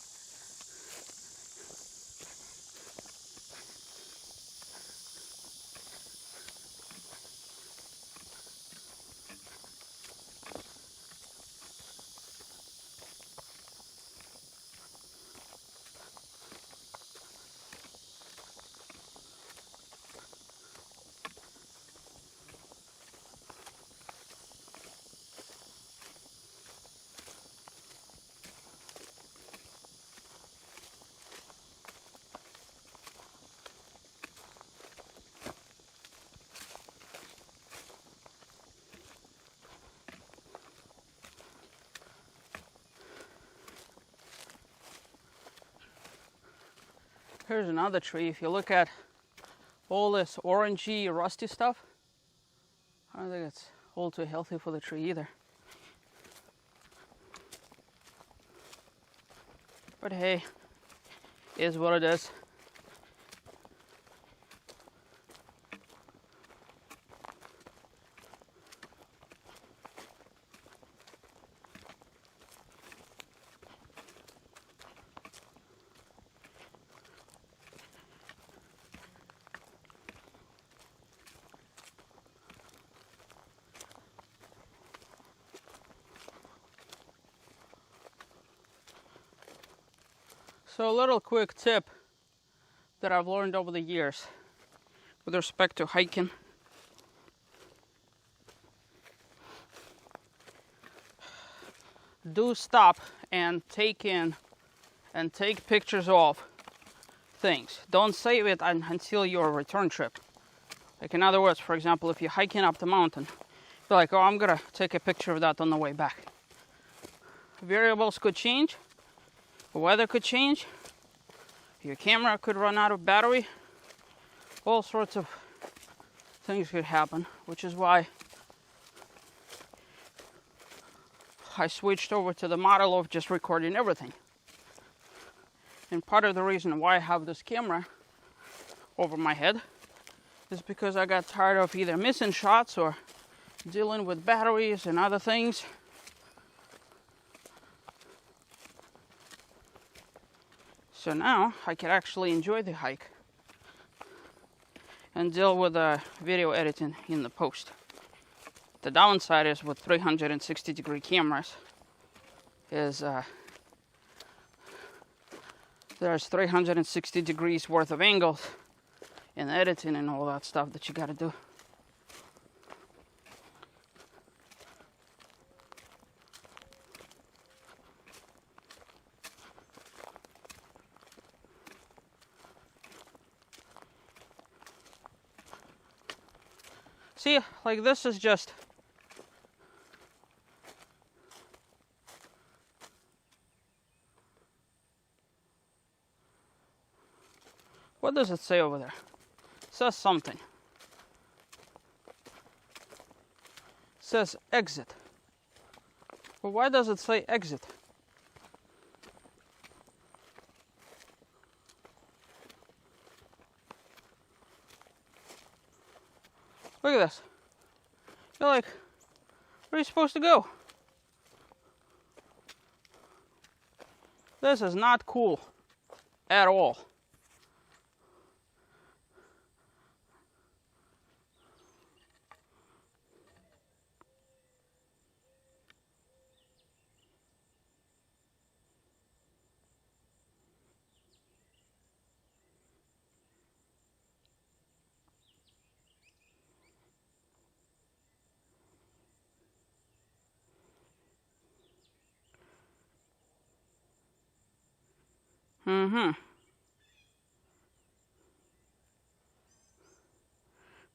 Here's another tree. If you look at all this orangey, rusty stuff, I don't think it's all too healthy for the tree either. But hey, is what it is. So a little quick tip that I've learned over the years with respect to hiking. Do stop and take in and take pictures of things. Don't save it until your return trip. Like, in other words, for example, if you're hiking up the mountain, you're like, oh, I'm gonna take a picture of that on the way back. Variables could change, the weather could change, your camera could run out of battery, all sorts of things could happen, which is why I switched over to the model of just recording everything. And part of the reason why I have this camera over my head is because I got tired of either missing shots or dealing with batteries and other things. So now I can actually enjoy the hike and deal with video editing in the post. The downside is with 360-degree cameras is there's 360 degrees worth of angles in editing and all that stuff that you gotta do. See, like, this is just what does it say over there? It says something. It says exit. But why does it say exit? Look at this. You're like, where are you supposed to go? This is not cool at all.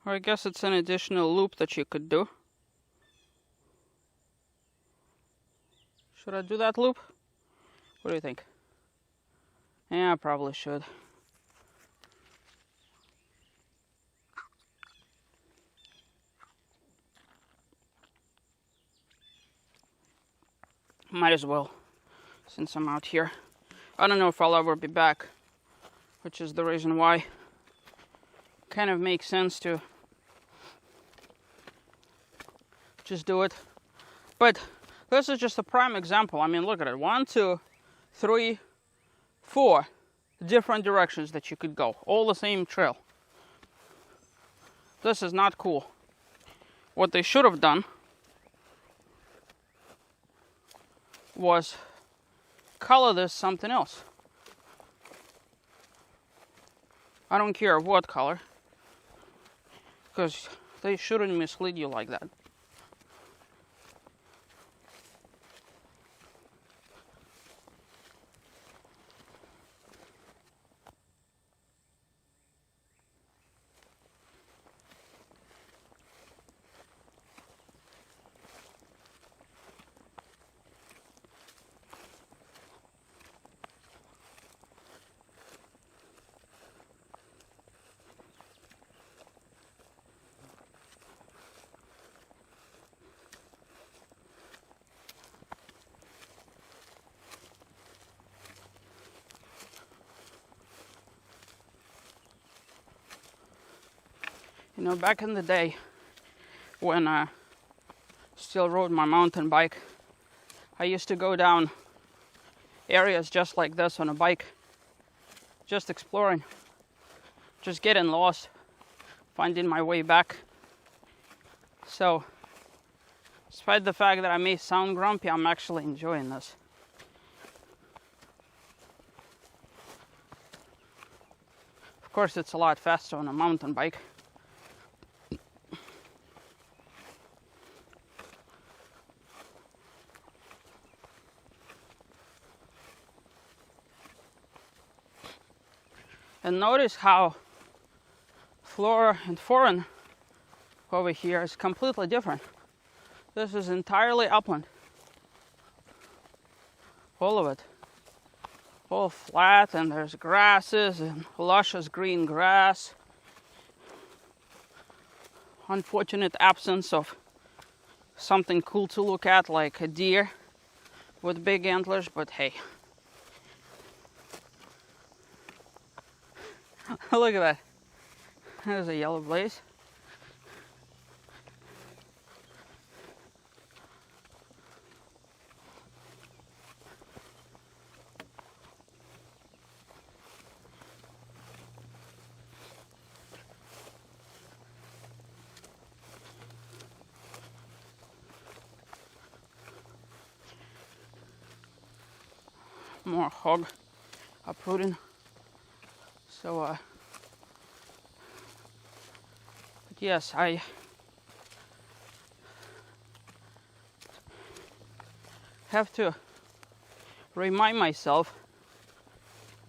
Or I guess it's an additional loop that you could do. Should I do that loop? What do you think? Yeah, I probably should. Might as well, since I'm out here. I don't know if I'll ever be back, which is the reason why. Kind of makes sense to just do it. But this is just a prime example. I mean, look at it. 1, 2, 3, 4 different directions that you could go. All the same trail. This is not cool. What they should have done was color this something else. I don't care what color, because they shouldn't mislead you like that. You know, back in the day when I still rode my mountain bike, I used to go down areas just like this on a bike, just exploring, just getting lost, finding my way back. So, despite the fact that I may sound grumpy, I'm actually enjoying this. Of course, it's a lot faster on a mountain bike. And notice how flora and fauna over here is completely different. This is entirely upland. All of it. All flat, and there's grasses and luscious green grass. Unfortunate absence of something cool to look at like a deer with big antlers, but hey. Look at that. There's a yellow blaze. More hog uprooting. So, but yes, I have to remind myself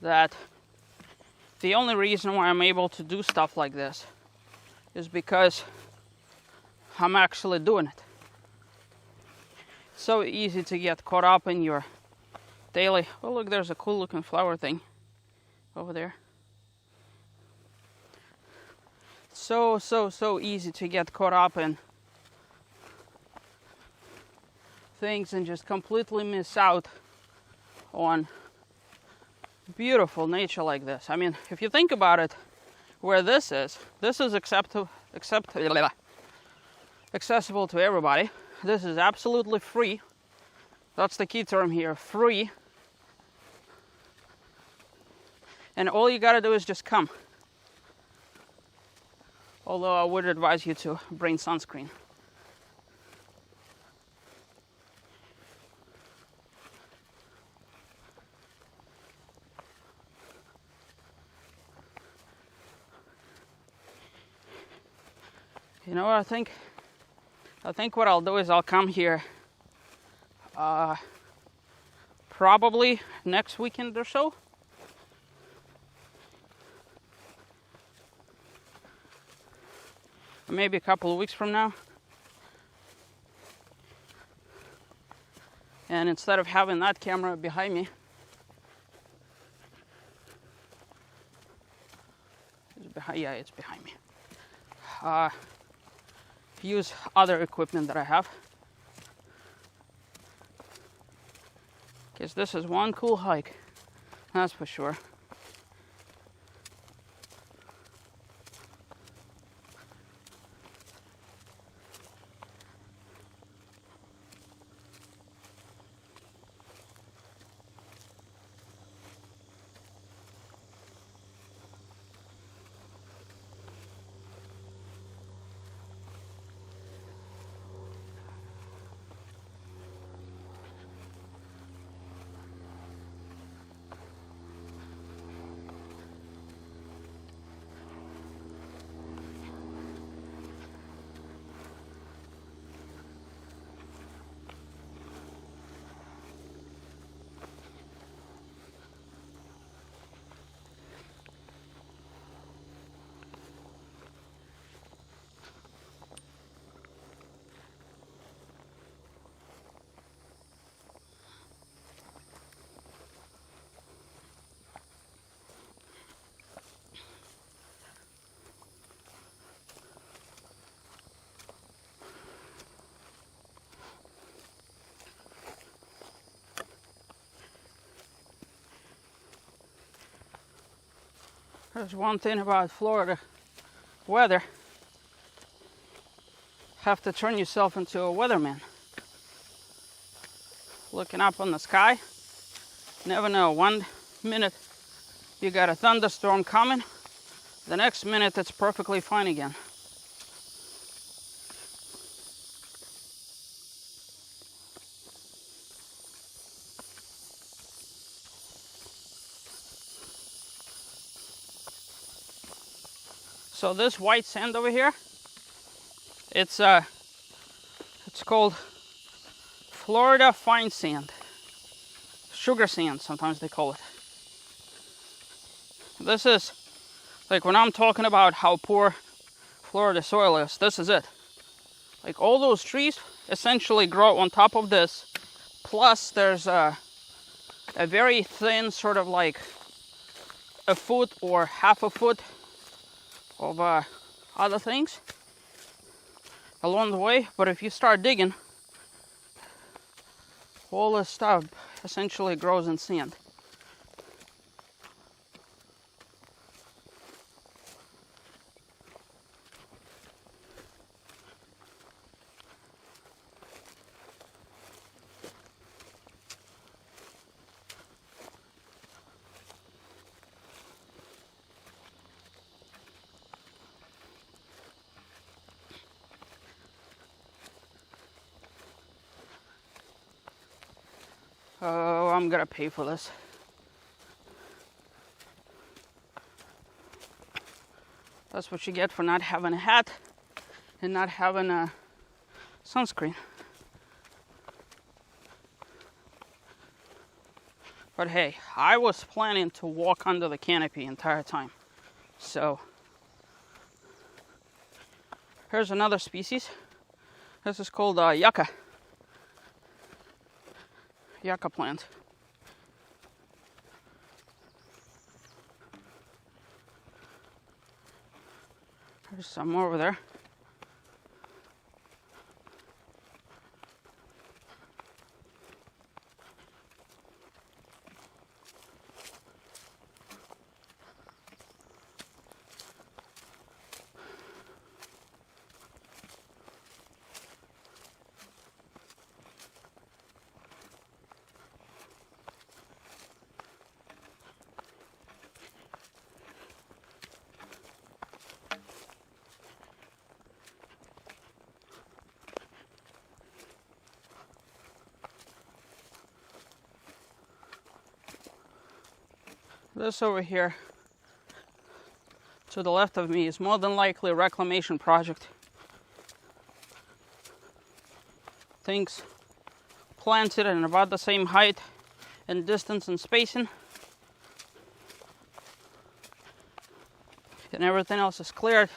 that the only reason why I'm able to do stuff like this is because I'm actually doing it. It's so easy to get caught up in your daily. Oh, look, there's a cool looking flower thing over there. So easy to get caught up in things and just completely miss out on beautiful nature like this. I mean, if you think about it, where this is accessible to everybody. This is absolutely free. That's the key term here, free. And all you gotta do is just come. Although I would advise you to bring sunscreen. You know what I think? I think what I'll do is I'll come here probably next weekend or so. Maybe a couple of weeks from now. And instead of having that camera behind me, it's behind me. Use other equipment that I have. Because this is one cool hike, that's for sure. There's one thing about Florida weather. have to turn yourself into a weatherman. Looking up on the sky, never know. One minute you got a thunderstorm coming, the next minute it's perfectly fine again. So this white sand over here, it's called Florida fine sand. Sugar sand, sometimes they call it. This is, like when I'm talking about how poor Florida soil is, this is it. Like all those trees essentially grow on top of this. Plus there's a very thin, sort of like a foot or half a foot of other things along the way. But if you start digging, all this stuff essentially grows in sand. Oh, I'm gonna pay for this. That's what you get for not having a hat and not having a sunscreen. But hey, I was planning to walk under the canopy the entire time. So here's another species. This is called yucca plant. There's some more over there. This over here to the left of me is more than likely a reclamation project. Things planted and about the same height and distance and spacing. And everything else is cleared.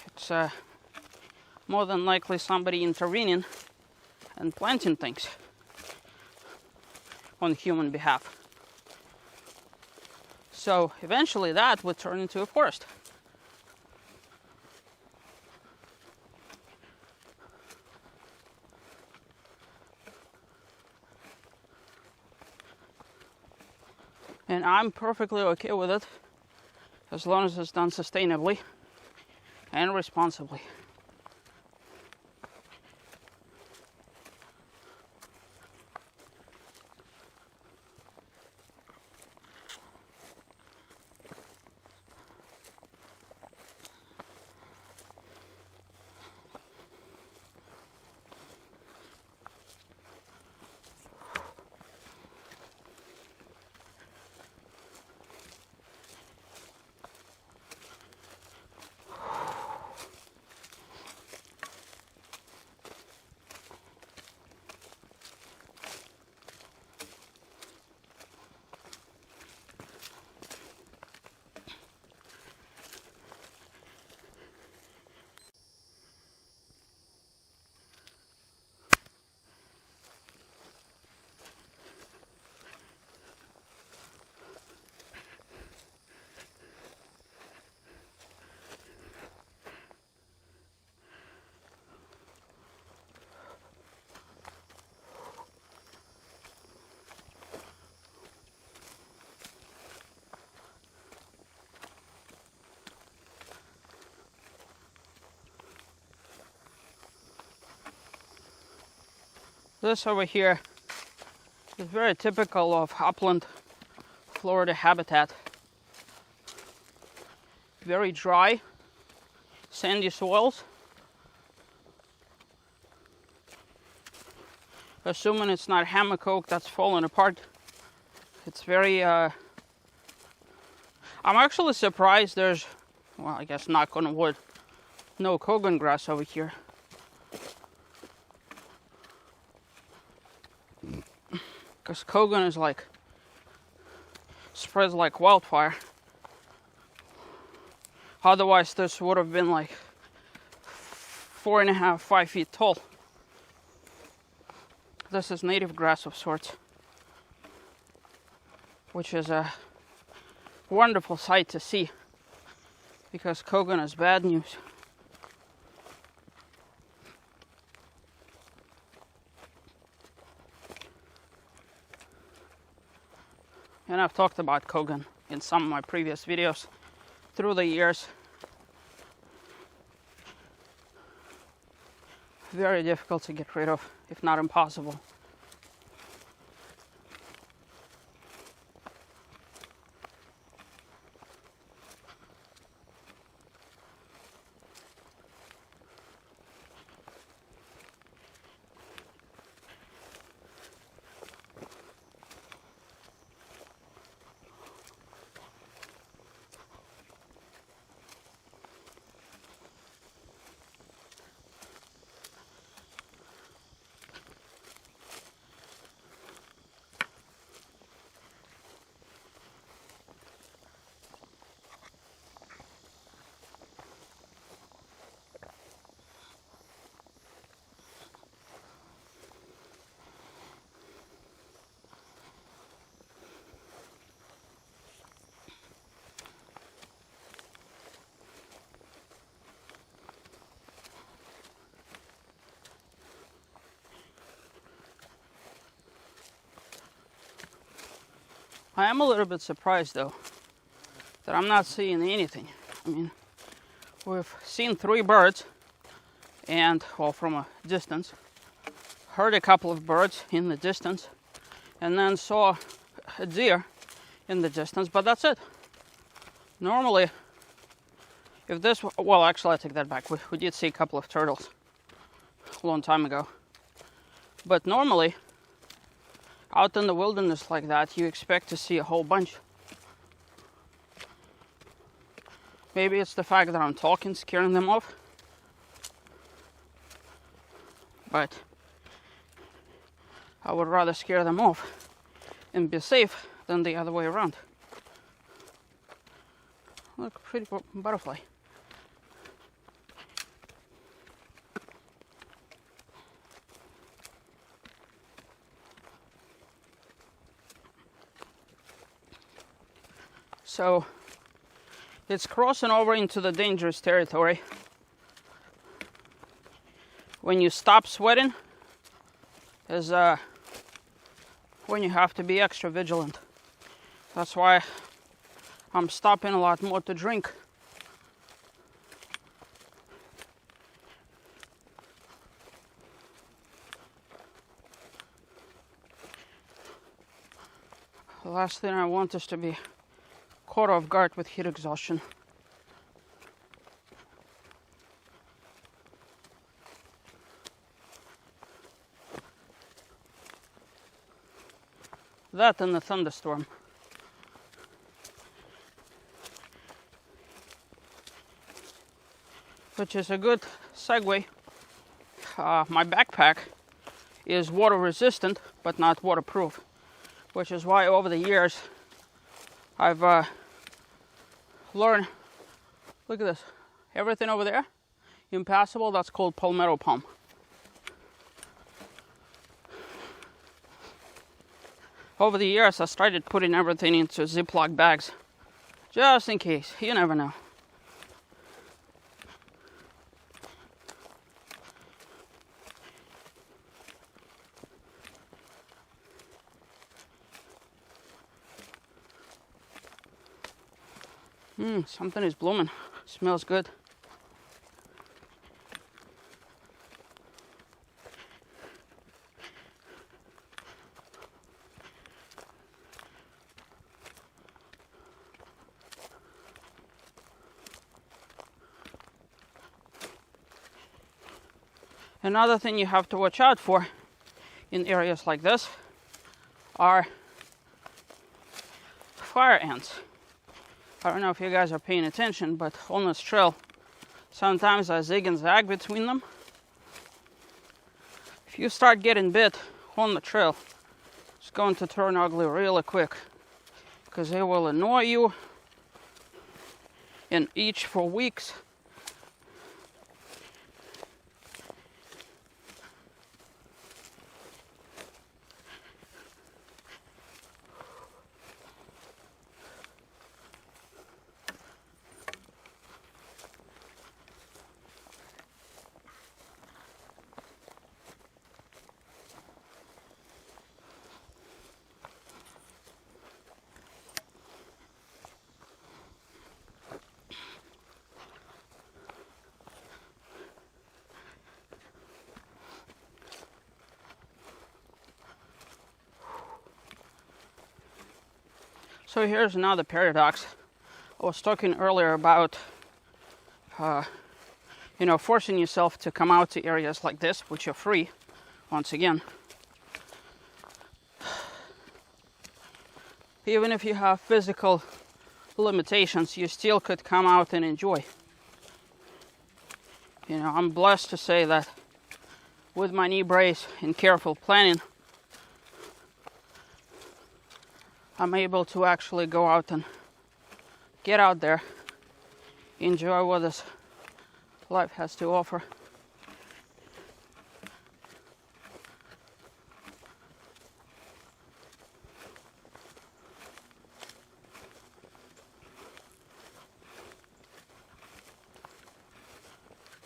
It's more than likely somebody intervening and planting things on human behalf. So eventually that would turn into a forest. And I'm perfectly okay with it as long as it's done sustainably and responsibly. This over here is very typical of upland Florida habitat. Very dry, sandy soils. Assuming it's not hammock oak that's falling apart. It's very, I'm actually surprised there's, well, I guess knock on wood, no Kogan grass over here. Because Kogan is like, spreads like wildfire. Otherwise this would have been like 4.5, 5 feet tall. This is native grass of sorts, which is a wonderful sight to see, because Kogan is bad news. And I've talked about Kogan in some of my previous videos through the years. Very difficult to get rid of, if not impossible. I am a little bit surprised though that I'm not seeing anything. I mean, we've seen 3 birds and, well, from a distance, heard a couple of birds in the distance, and then saw a deer in the distance, but that's it. Normally, if this, well, actually I take that back, we did see a couple of turtles a long time ago, but normally out in the wilderness like that, you expect to see a whole bunch. Maybe it's the fact that I'm talking, scaring them off. But I would rather scare them off and be safe than the other way around. Look, pretty butterfly. So it's crossing over into the dangerous territory. When you stop sweating is when you have to be extra vigilant. That's why I'm stopping a lot more to drink. The last thing I want is to be caught off guard with heat exhaustion. That and the thunderstorm. Which is a good segue. My backpack is water resistant but not waterproof, which is why over the years I've learned, look at this, everything over there, impassable, that's called palmetto palm. Over the years I started putting everything into Ziploc bags, just in case, you never know. Something is blooming. Smells good. Another thing you have to watch out for in areas like this are fire ants. I don't know if you guys are paying attention, but on this trail, sometimes I zig and zag between them. If you start getting bit on the trail, it's going to turn ugly really quick, because they will annoy you and itch for weeks. So here's another paradox. I was talking earlier about, forcing yourself to come out to areas like this, which are free, once again. Even if you have physical limitations, you still could come out and enjoy. I'm blessed to say that with my knee brace and careful planning, I'm able to actually go out and get out there, enjoy what this life has to offer.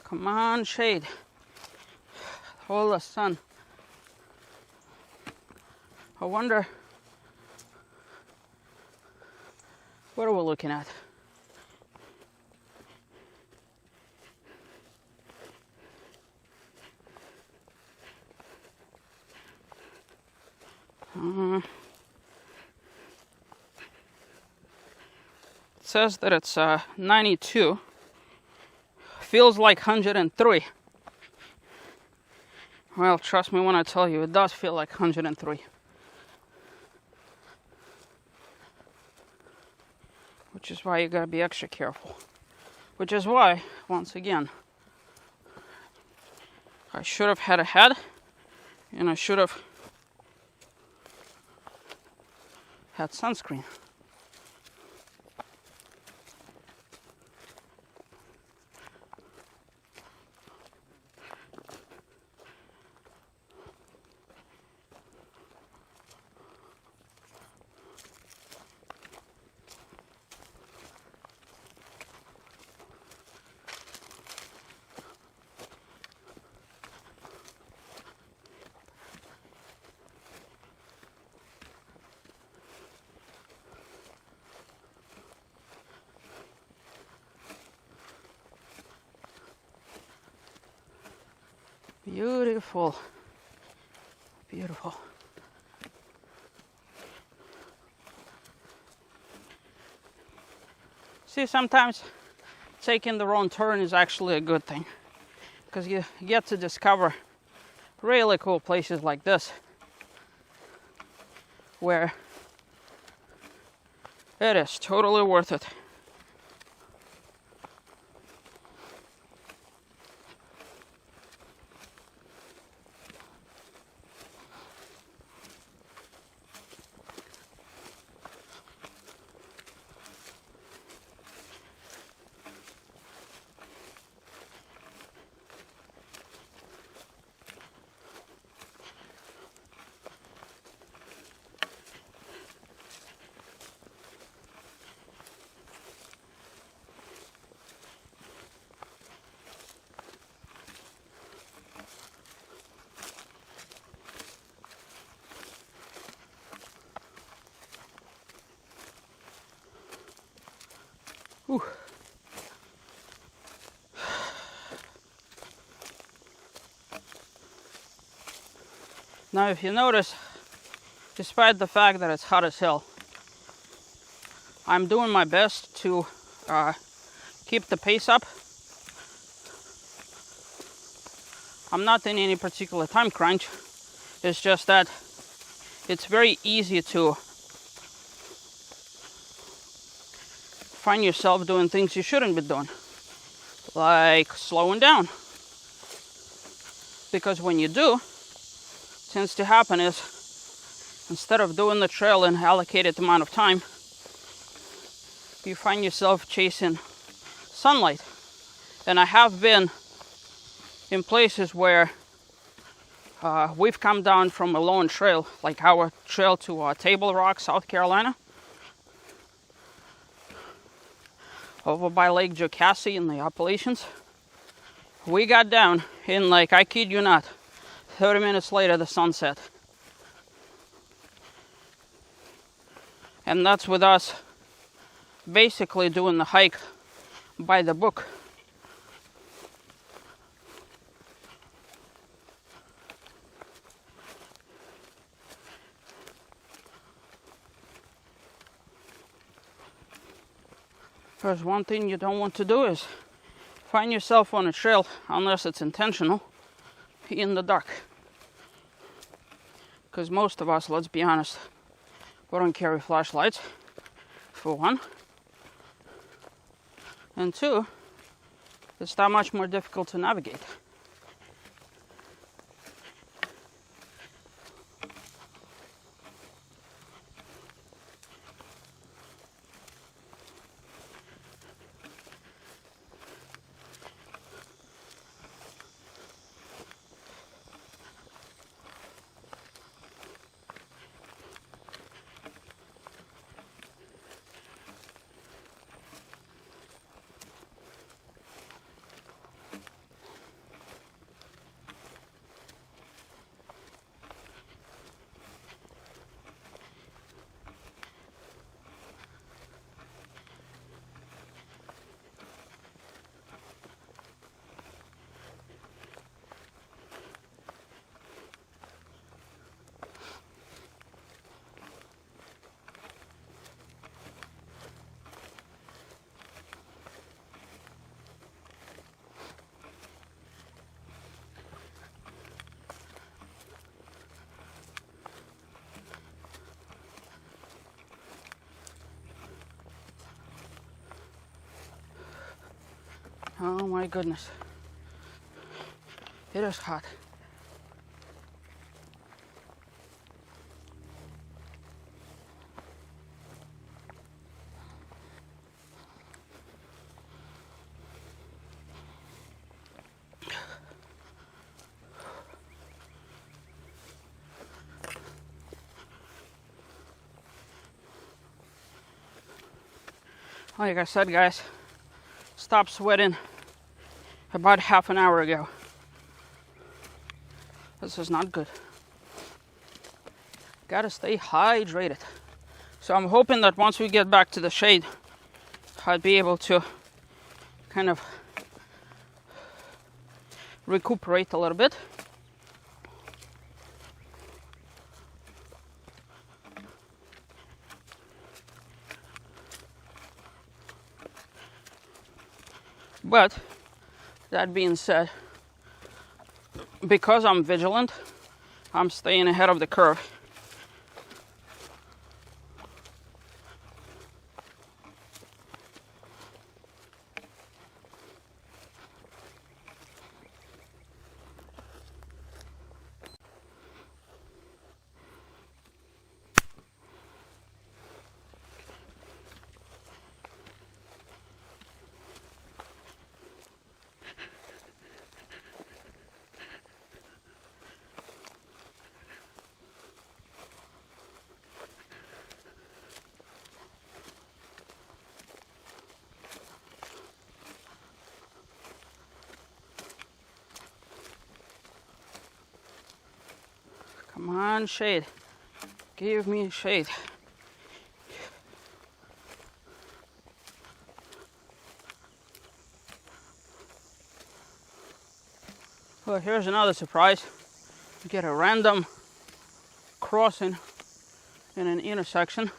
Come on, shade. Hold the sun. I wonder, what are we looking at? It says that it's 92. Feels like 103. Well, trust me when I tell you, it does feel like 103. Which is why you gotta be extra careful. Which is why, once again, I should have had a hat, and I should have had sunscreen. Beautiful, beautiful. See, sometimes taking the wrong turn is actually a good thing, because you get to discover really cool places like this, where it is totally worth it. Whew. Now, if you notice, despite the fact that it's hot as hell, I'm doing my best to keep the pace up. I'm not in any particular time crunch. It's just that it's very easy to find yourself doing things you shouldn't be doing, like slowing down. Because when you do, what tends to happen is, instead of doing the trail in allocated amount of time, you find yourself chasing sunlight. And I have been in places where we've come down from a lone trail, like our trail to Table Rock, South Carolina, over by Lake Jocassee in the Appalachians. We got down in, like, I kid you not, 30 minutes later the sun set. And that's with us basically doing the hike by the book. Because one thing you don't want to do is find yourself on a trail, unless it's intentional, in the dark. Because most of us, let's be honest, we don't carry flashlights, for one. And two, it's that much more difficult to navigate. Oh my goodness. It is hot. Like I said, guys, stopped sweating about half an hour ago. This is not good. Gotta stay hydrated. So I'm hoping that once we get back to the shade, I'll be able to kind of recuperate a little bit. But that being said, because I'm vigilant, I'm staying ahead of the curve. Come on, shade. Give me shade. Well, here's another surprise. You get a random crossing in an intersection.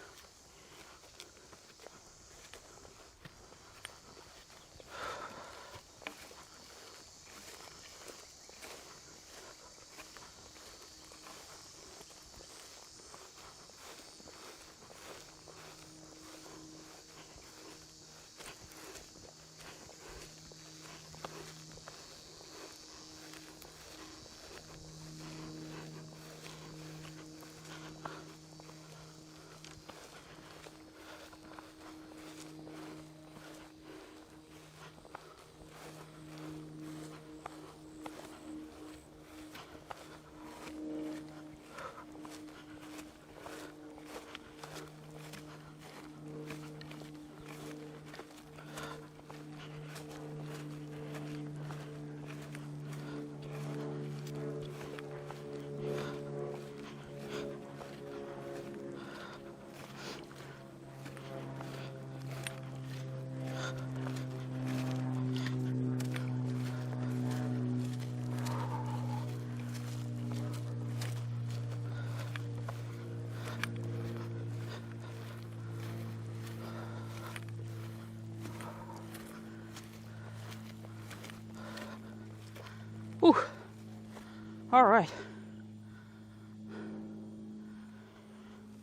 All right.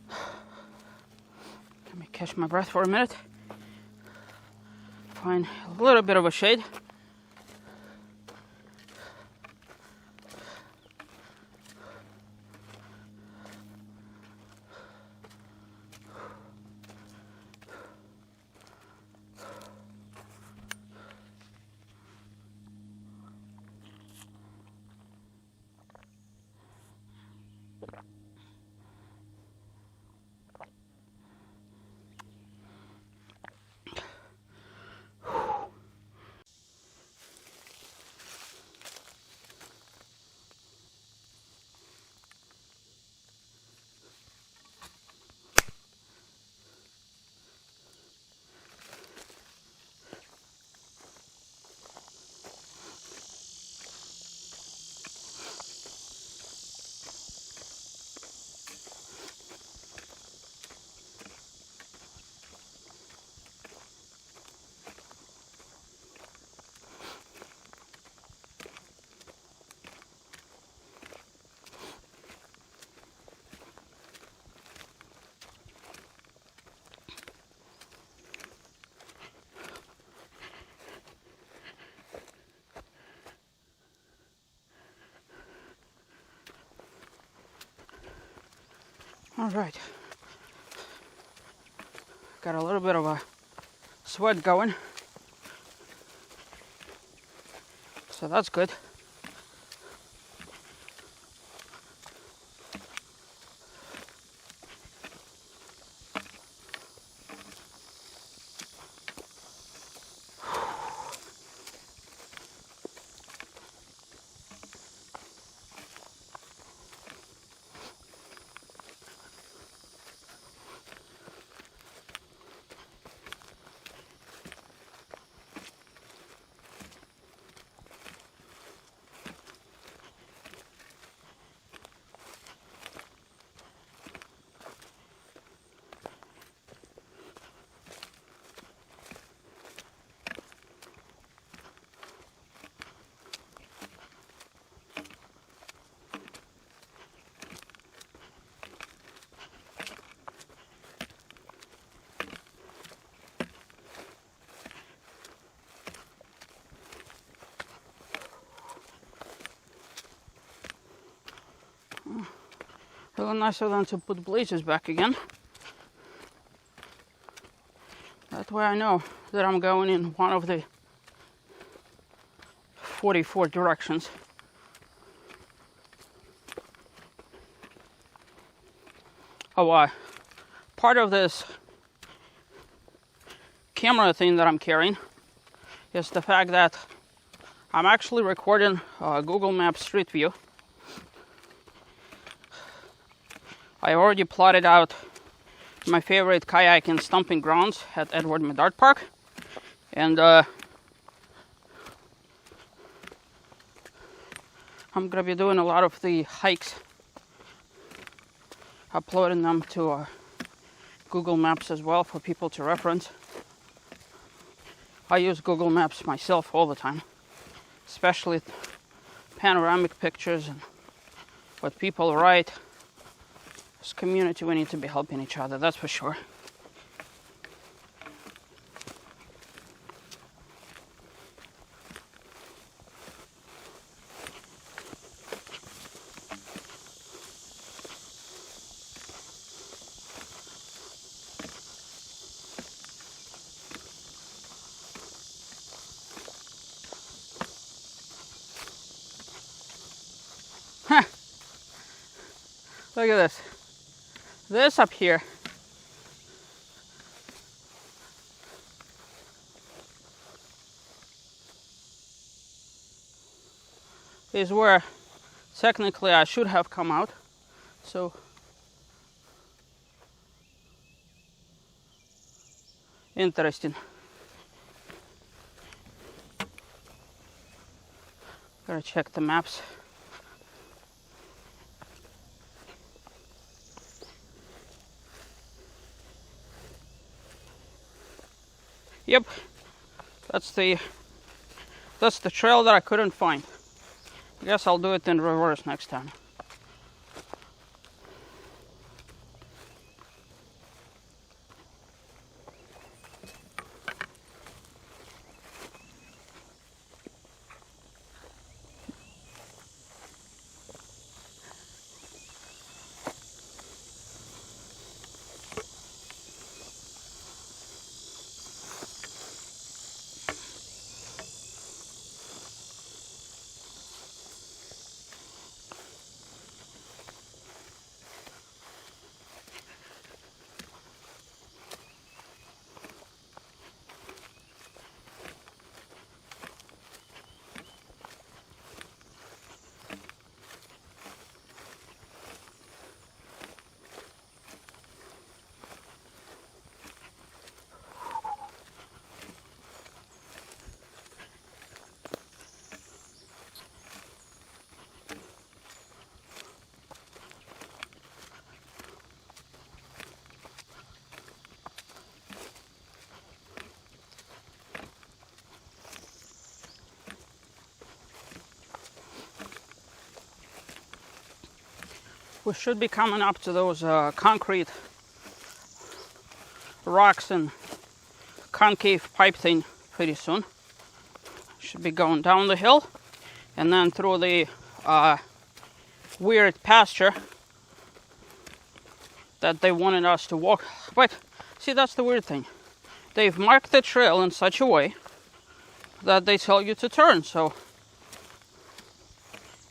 Let me catch my breath for a minute. Find a little bit of a shade. All right. Got a little bit of a sweat going. So that's good. A little nicer than to put blazes back again. That way I know that I'm going in one of the 44 directions. Oh, part of this camera thing that I'm carrying is the fact that I'm actually recording Google Maps Street View. I already plotted out my favorite kayak and stomping grounds at Edward Medard Park. And I'm going to be doing a lot of the hikes, uploading them to Google Maps as well for people to reference. I use Google Maps myself all the time, especially panoramic pictures and what people write. As a community, we need to be helping each other, that's for sure. Huh. Look at this. This up here is where technically I should have come out. So interesting. Gotta check the maps. Yep, that's the trail that I couldn't find. I guess I'll do it in reverse next time. We should be coming up to those concrete rocks and concave pipe thing pretty soon. Should be going down the hill and then through the weird pasture that they wanted us to walk. But see, that's the weird thing. They've marked the trail in such a way that they tell you to turn. So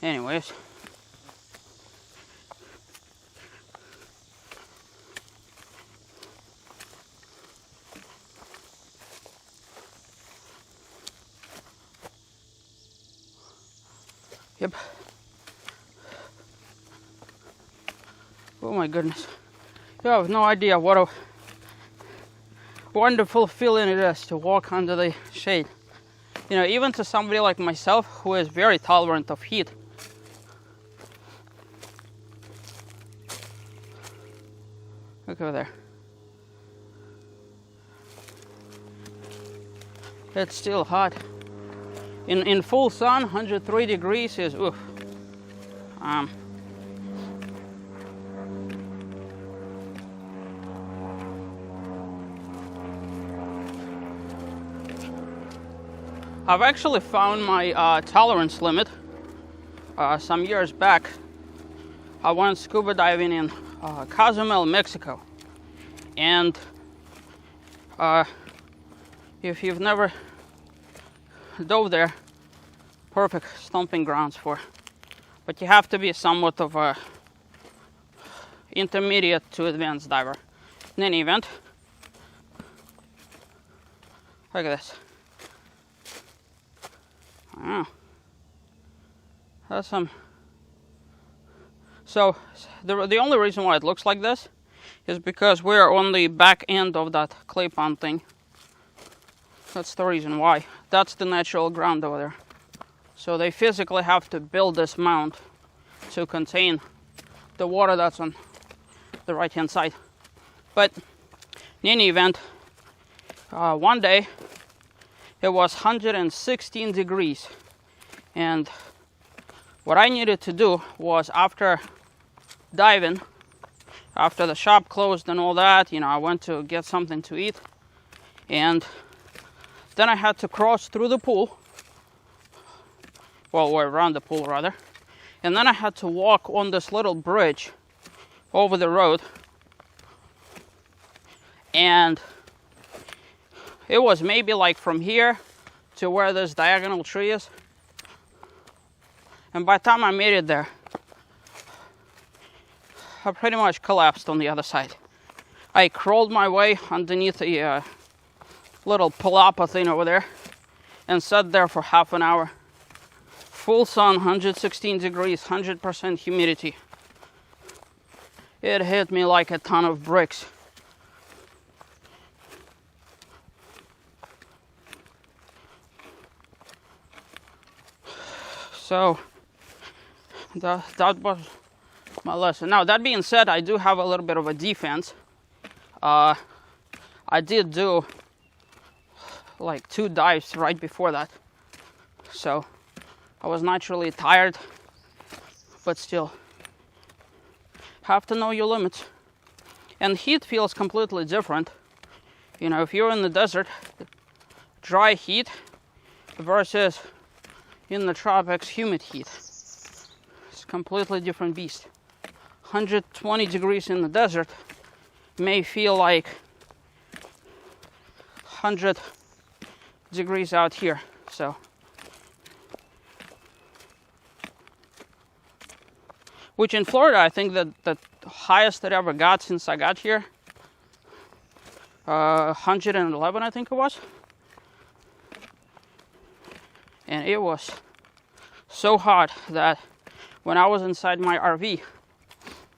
anyways, yep. Oh my goodness. You have no idea what a wonderful feeling it is to walk under the shade. You know, even to somebody like myself who is very tolerant of heat. Look over there. It's still hot. In full sun, 103 degrees is oof. I've actually found my tolerance limit some years back. I went scuba diving in Cozumel, Mexico. And if you've never dove there, perfect stomping grounds for. But you have to be somewhat of a intermediate to advanced diver. In any event, look at this. Oh, that's some. So the only reason why it looks like this is because we're on the back end of that clay pond thing. That's the reason why. That's the natural ground over there. So they physically have to build this mound to contain the water that's on the right hand side. But in any event, one day it was 116 degrees, and what I needed to do was, after diving, after the shop closed and all that, you know, I went to get something to eat, and then I had to cross through the pool, well, or around the pool rather, and then I had to walk on this little bridge over the road, and it was maybe like from here to where this diagonal tree is. And by the time I made it there, I pretty much collapsed on the other side. I crawled my way underneath a little palapa thing over there and sat there for half an hour. Full sun, 116 degrees, 100% humidity. It hit me like a ton of bricks. So that was my lesson. Now, that being said, I do have a little bit of a defense. I did do like 2 dives right before that. So I was naturally tired, but still, have to know your limits. And heat feels completely different. You know, if you're in the desert, dry heat versus in the tropics, humid heat. It's a completely different beast. 120 degrees in the desert may feel like 100 degrees out here. So, which in Florida, I think that the highest it ever got since I got here, 111, I think it was. And it was so hot that when I was inside my RV,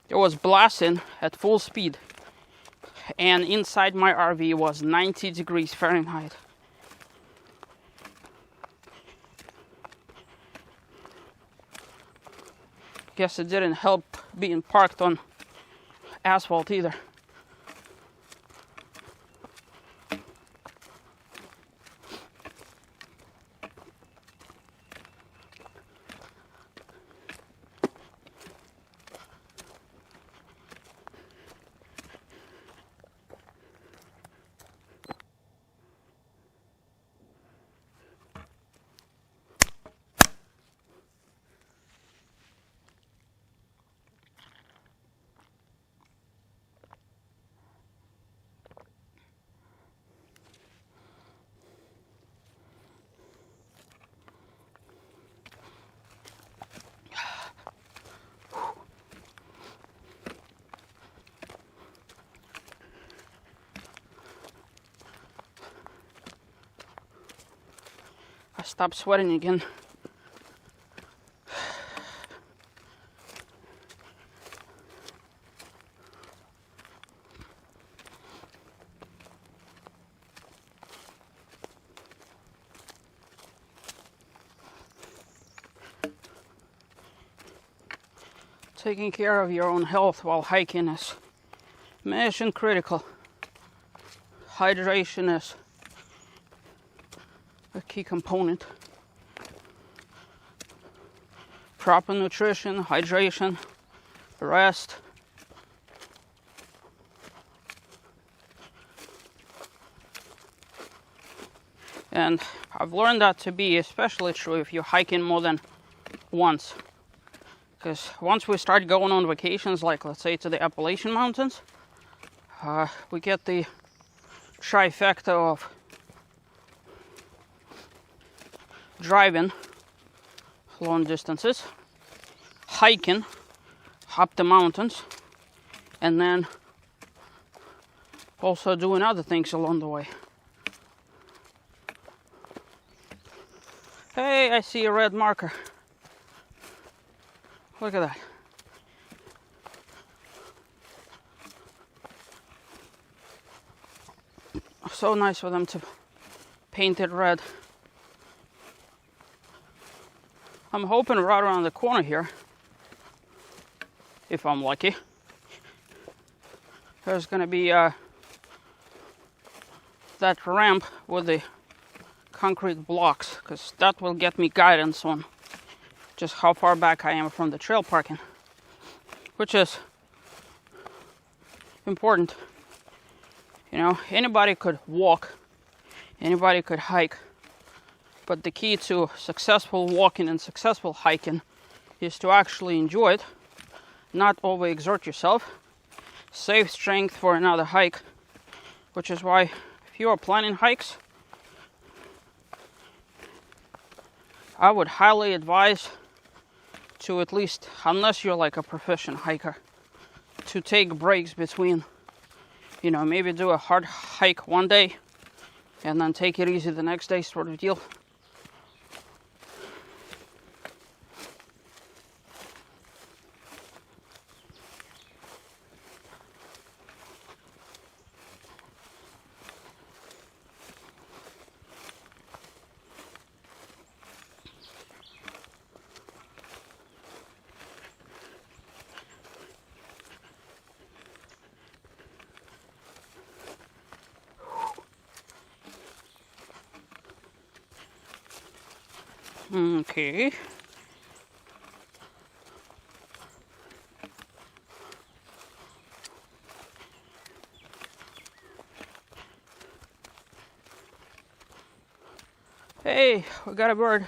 it was blasting at full speed. And inside my RV was 90 degrees Fahrenheit. Guess it didn't help being parked on asphalt either. I stopped sweating again. Taking care of your own health while hiking is mission critical. Hydration is a key component. Proper nutrition, hydration, rest. And I've learned that to be especially true if you're hiking more than once. Because once we start going on vacations, like let's say to the Appalachian Mountains, we get the trifecta of driving long distances, hiking up the mountains, and then also doing other things along the way. Hey, I see a red marker. Look at that. So nice for them to paint it red. I'm hoping right around the corner here, if I'm lucky, there's going to be that ramp with the concrete blocks, because that will get me guidance on just how far back I am from the trail parking, which is important. You know, anybody could walk, anybody could hike, but the key to successful walking and successful hiking is to actually enjoy it, not overexert yourself, save strength for another hike, which is why if you are planning hikes, I would highly advise to at least, unless you're like a proficient hiker, to take breaks between, you know, maybe do a hard hike one day and then take it easy the next day, sort of deal. Okay. Hey, we got a bird.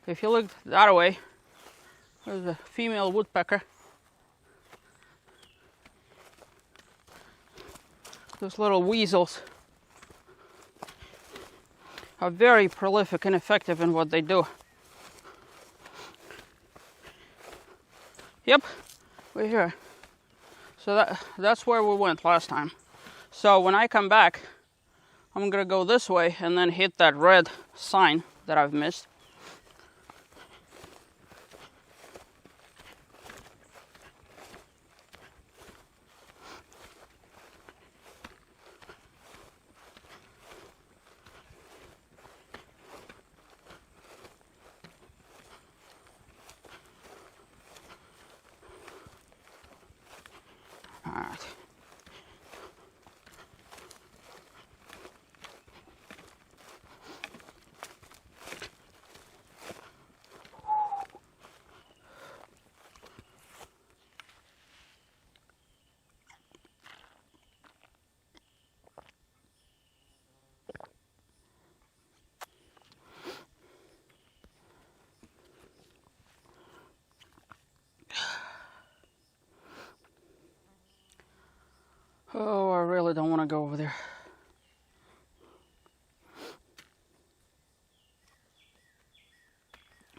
If you look that way, there's a female woodpecker. Those little weasels are very prolific and effective in what they do. Yep, we're here. So that's where we went last time. So when I come back, I'm gonna go this way and then hit that red sign that I've missed. All right. Oh, I really don't want to go over there.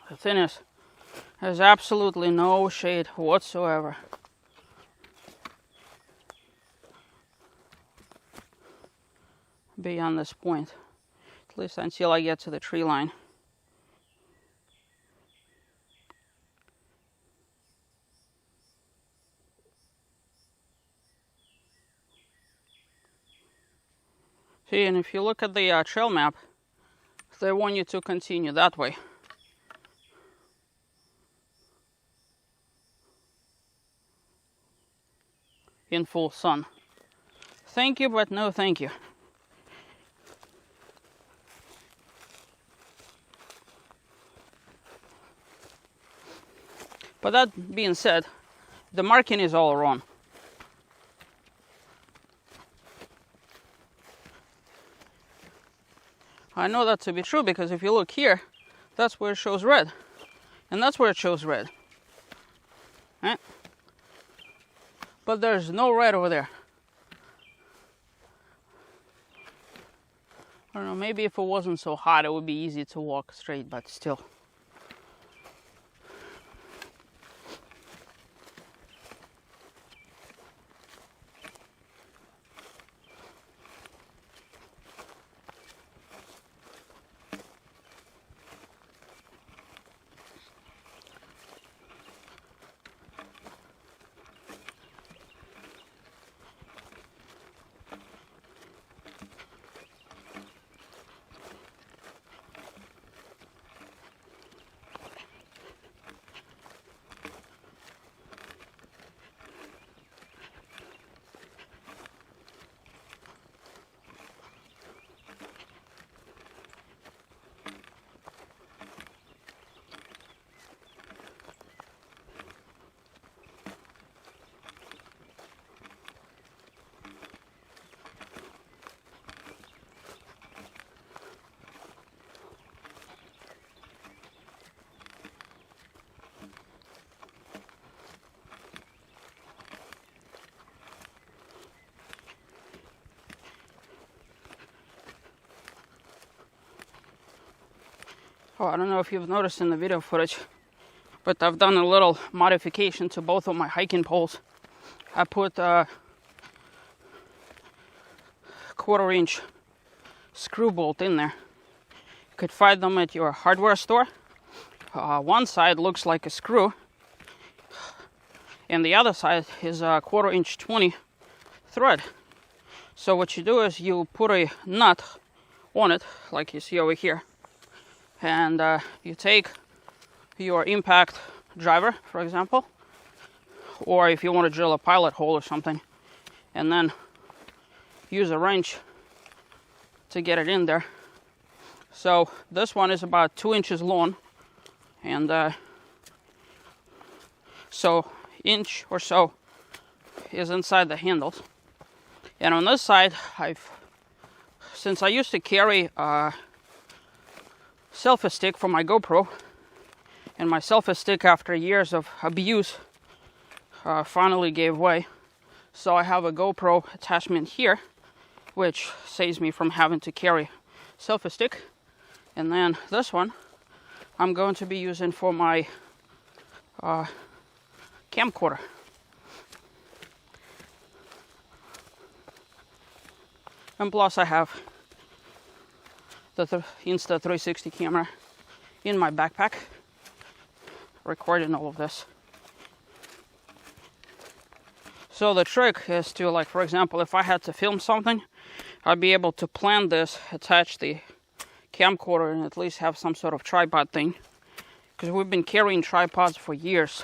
The thing is, there's absolutely no shade whatsoever. Beyond this point, at least until I get to the tree line. See, and if you look at the trail map, they want you to continue that way. In full sun. Thank you, but no thank you. But that being said, the marking is all wrong. I know that to be true because if you look here, that's where it shows red. And that's where it shows red. Right? But there's no red over there. I don't know, maybe if it wasn't so hot it would be easy to walk straight, but still. Oh, I don't know if you've noticed in the video footage, but I've done a little modification to both of my hiking poles. I put a 1/4-inch screw bolt in there. You could find them at your hardware store. One side looks like a screw, and the other side is a 1/4-inch 20 thread. So what you do is you put a nut on it, like you see over here, and you take your impact driver, for example, or if you want to drill a pilot hole or something, and then use a wrench to get it in there. So this one is about 2 inches long, and so inch or so is inside the handles. And on this side, since I used to carry selfie stick for my GoPro, and my selfie stick, after years of abuse, finally gave way. So I have a GoPro attachment here, which saves me from having to carry selfie stick. And then this one I'm going to be using for my camcorder. And plus I have the Insta360 camera in my backpack, recording all of this. So the trick is to, like, for example, if I had to film something, I'd be able to plan this, attach the camcorder, and at least have some sort of tripod thing. Because we've been carrying tripods for years.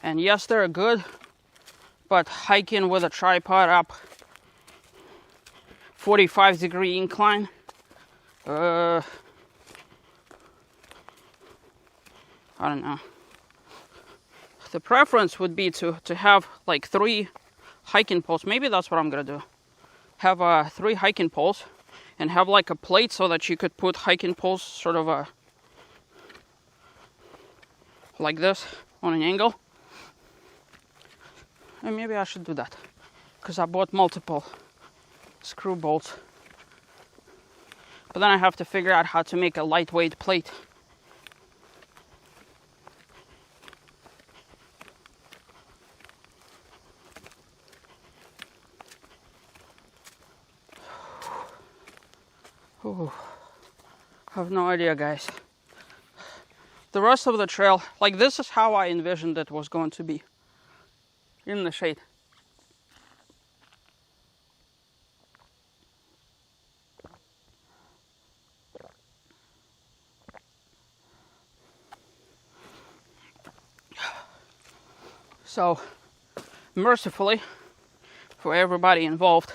And yes, they're good, but hiking with a tripod up 45-degree incline, I don't know. The preference would be to have like 3 hiking poles. Maybe that's what I'm gonna do. Have 3 hiking poles and have like a plate so that you could put hiking poles sort of like this on an angle. And maybe I should do that, because I bought multiple screw bolts. But then I have to figure out how to make a lightweight plate. Ooh, I have no idea, guys. The rest of the trail, like, this is how I envisioned it was going to be. In the shade. So, mercifully, for everybody involved,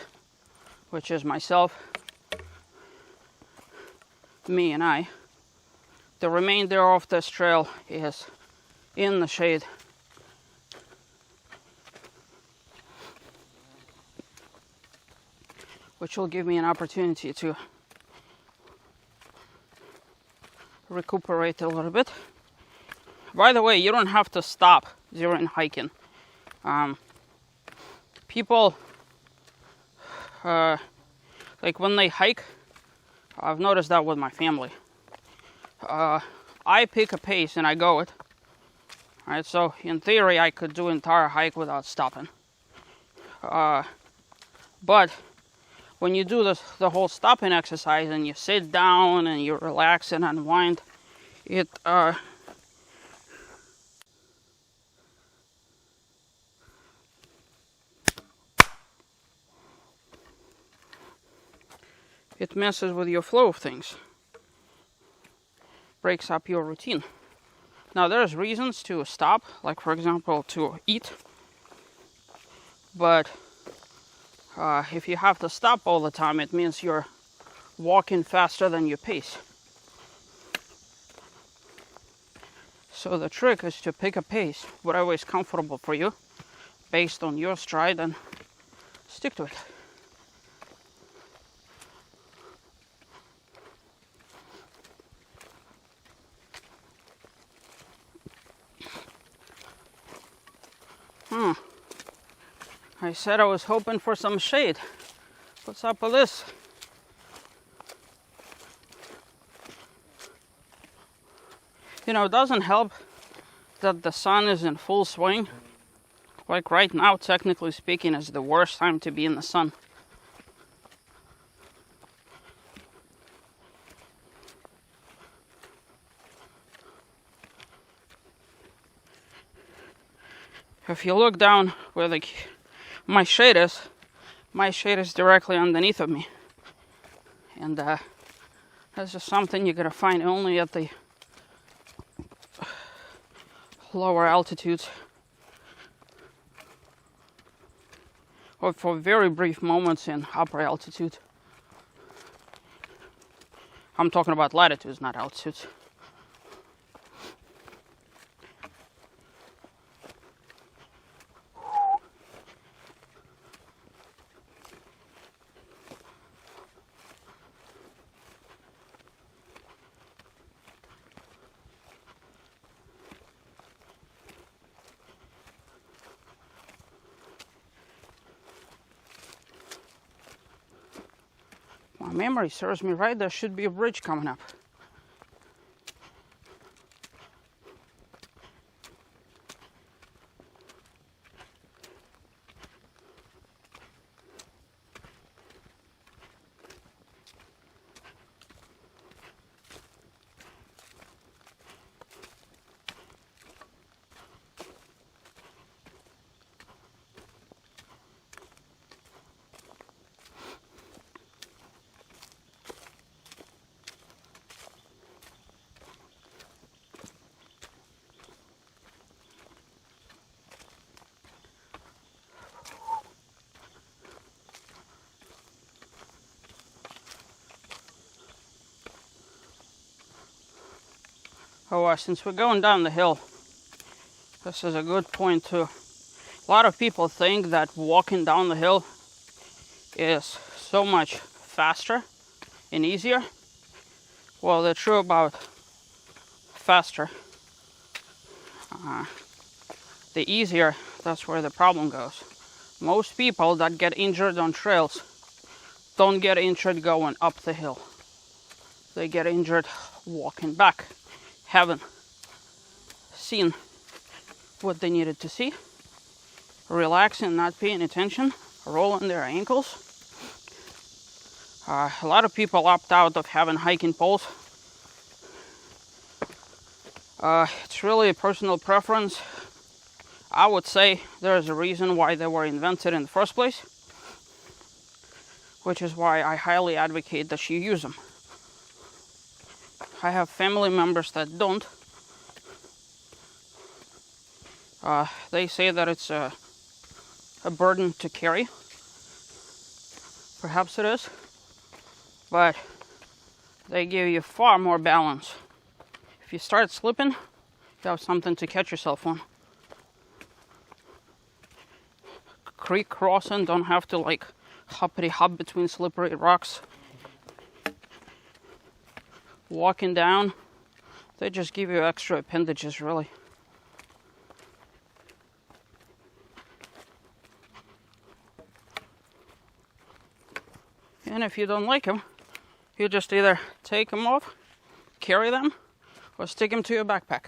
which is myself, me and I, the remainder of this trail is in the shade. Which will give me an opportunity to recuperate a little bit. By the way, you don't have to stop during hiking. People, like when they hike, I've noticed that with my family. I pick a pace and I go it. Alright, so in theory I could do an entire hike without stopping. But when you do the whole stopping exercise and you sit down and you relax and unwind, it messes with your flow of things, breaks up your routine. Now there's reasons to stop, like for example to eat, but if you have to stop all the time, it means you're walking faster than your pace. So the trick is to pick a pace, whatever is comfortable for you, based on your stride, and stick to it. I said I was hoping for some shade. What's up with this? You know, it doesn't help that the sun is in full swing. Like right now, technically speaking, is the worst time to be in the sun. If you look down where my shade is directly underneath of me. And that's just something you're gonna find only at the lower altitudes, or for very brief moments in upper altitude. I'm talking about latitudes, not altitudes. memory serves me right, there should be a bridge coming up. Since we're going down the hill, this is a good point too. A lot of people think that walking down the hill is so much faster and easier. Well, they're true about faster. The easier, that's where the problem goes. Most people that get injured on trails don't get injured going up the hill. They get injured walking back. Haven't seen what they needed to see, relaxing, not paying attention, rolling their ankles. A lot of people opt out of having hiking poles. It's really a personal preference. I would say there's a reason why they were invented in the first place, which is why I highly advocate that you use them. I have family members that don't. They say that it's a burden to carry. Perhaps it is, but they give you far more balance. If you start slipping, you have something to catch yourself on. Creek crossing, don't have to like hoppity hop between slippery rocks. Walking down, they just give you extra appendages, really. And if you don't like them, you just either take them off, carry them, or stick them to your backpack.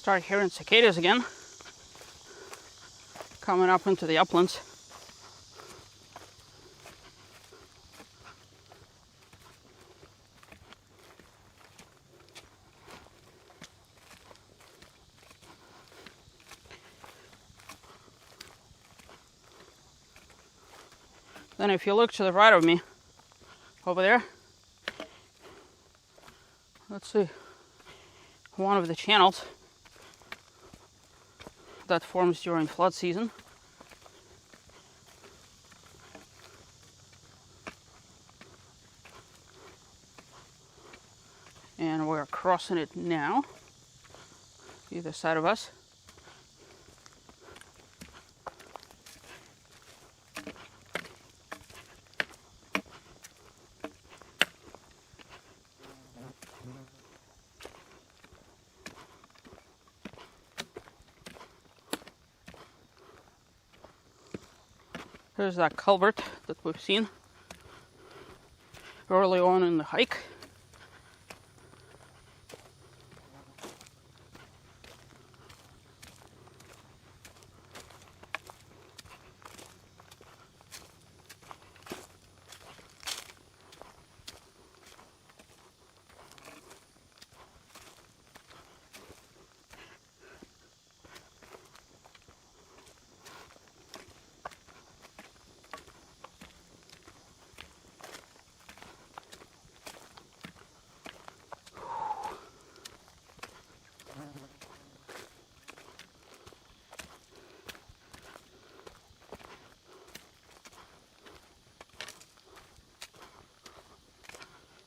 Start hearing cicadas again, coming up into the uplands. Then if you look to the right of me, over there, let's see, one of the channels that forms during flood season. And we're crossing it now, either side of us. There's that culvert that we've seen early on in the hike.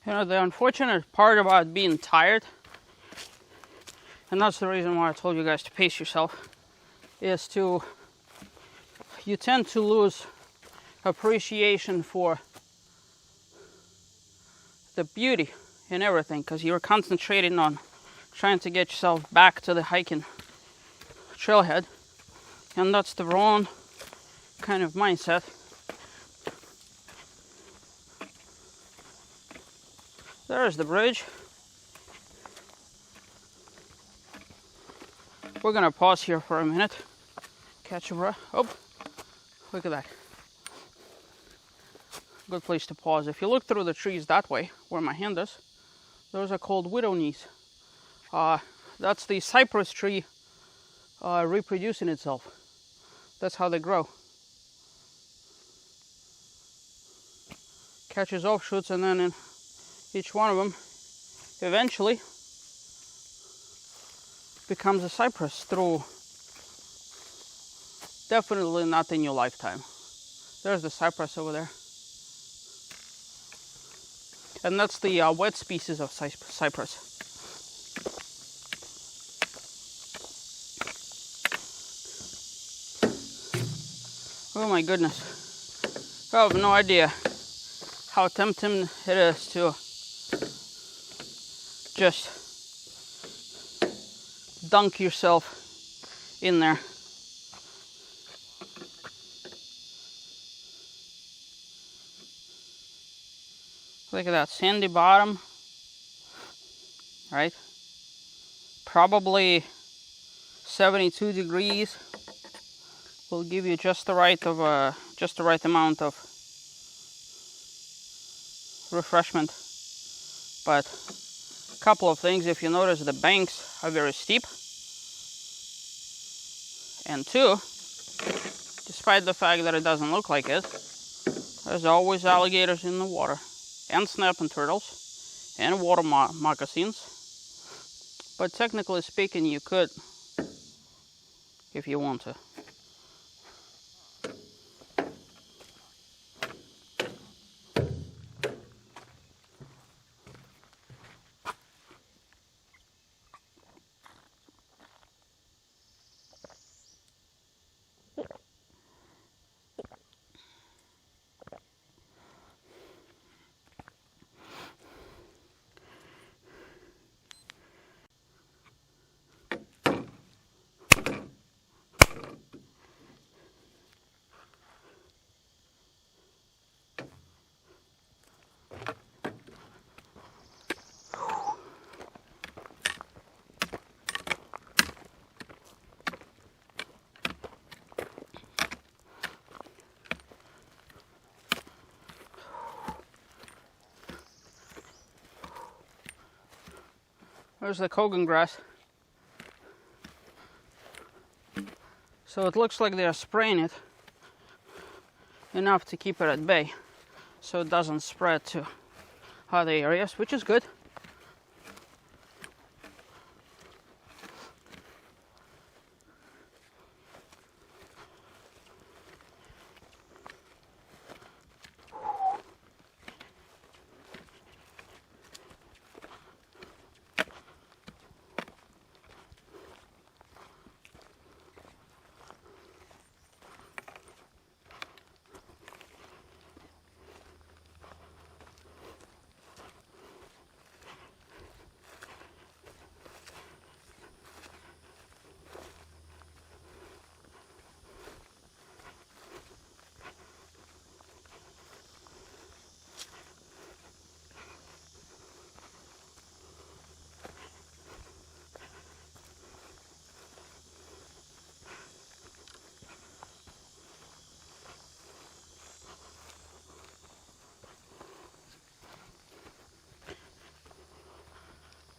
You know, the unfortunate part about being tired, and that's the reason why I told you guys to pace yourself, is you tend to lose appreciation for the beauty in everything because you're concentrating on trying to get yourself back to the hiking trailhead, and that's the wrong kind of mindset. There's the bridge. We're gonna pause here for a minute, catch a breath. Oh, look at that. Good place to pause. If you look through the trees that way, where my hand is, those are called widow knees. That's the cypress tree reproducing itself. That's how they grow. Catches offshoots, and then in each one of them eventually becomes a cypress through, definitely not in your lifetime. There's the cypress over there. And that's the wet species of cypress. Oh my goodness. I have no idea how tempting it is to just dunk yourself in there. Look at that sandy bottom, right? Probably 72 degrees will give you just the right amount of refreshment. But a couple of things: if you notice, the banks are very steep, and two, despite the fact that it doesn't look like it, there's always alligators in the water, and snapping turtles, and water moccasins. But technically speaking, you could, if you want to. There's the Kogan grass. So it looks like they're spraying it enough to keep it at bay so it doesn't spread to other areas, which is good.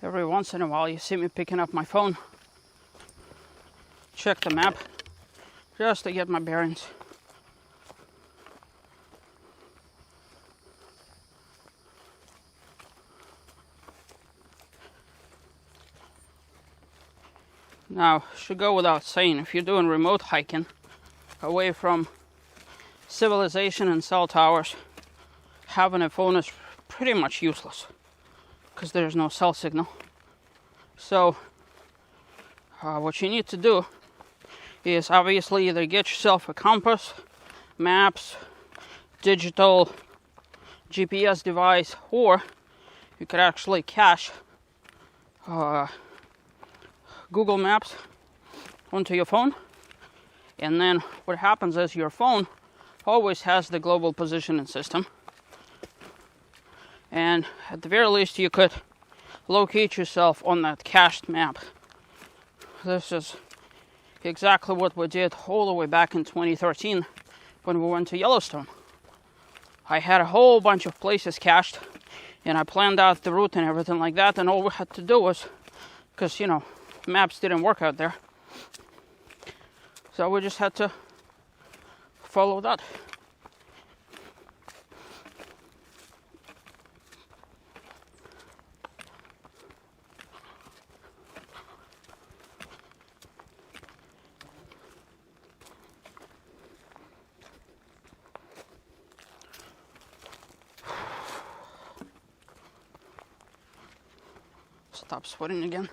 every once in a while you see me picking up my phone, check the map, just to get my bearings. Now, should go without saying, if you're doing remote hiking away from civilization and cell towers, having a phone is pretty much useless because there's no cell signal. So what you need to do is obviously either get yourself a compass, maps, digital GPS device, or you could actually cache Google Maps onto your phone, and then what happens is your phone always has the global positioning system, and at the very least you could locate yourself on that cached map. This is exactly what we did all the way back in 2013 when we went to Yellowstone. I had a whole bunch of places cached, and I planned out the route and everything like that, and all we had to do was, because maps didn't work out there, so we just had to follow that. Stop sweating again.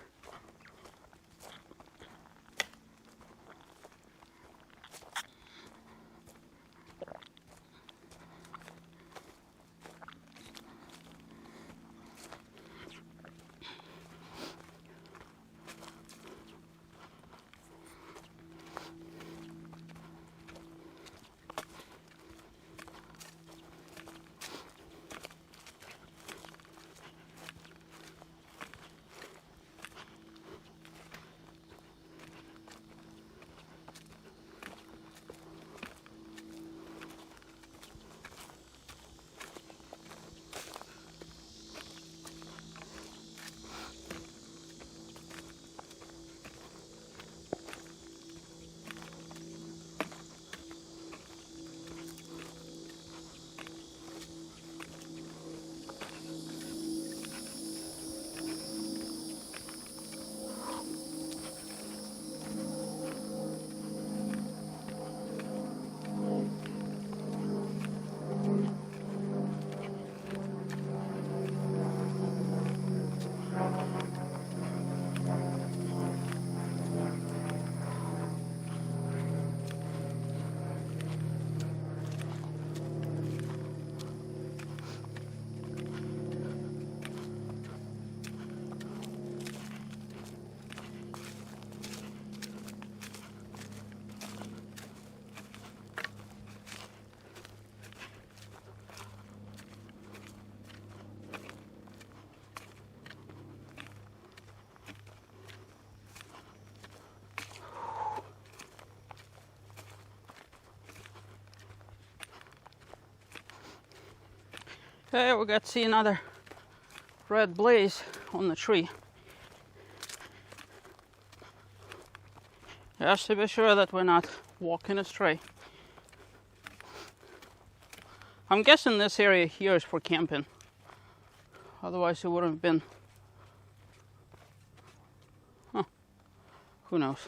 Okay, we got to see another red blaze on the tree. Just to be sure that we're not walking astray. I'm guessing this area here is for camping. Otherwise it wouldn't have been. Huh. Who knows?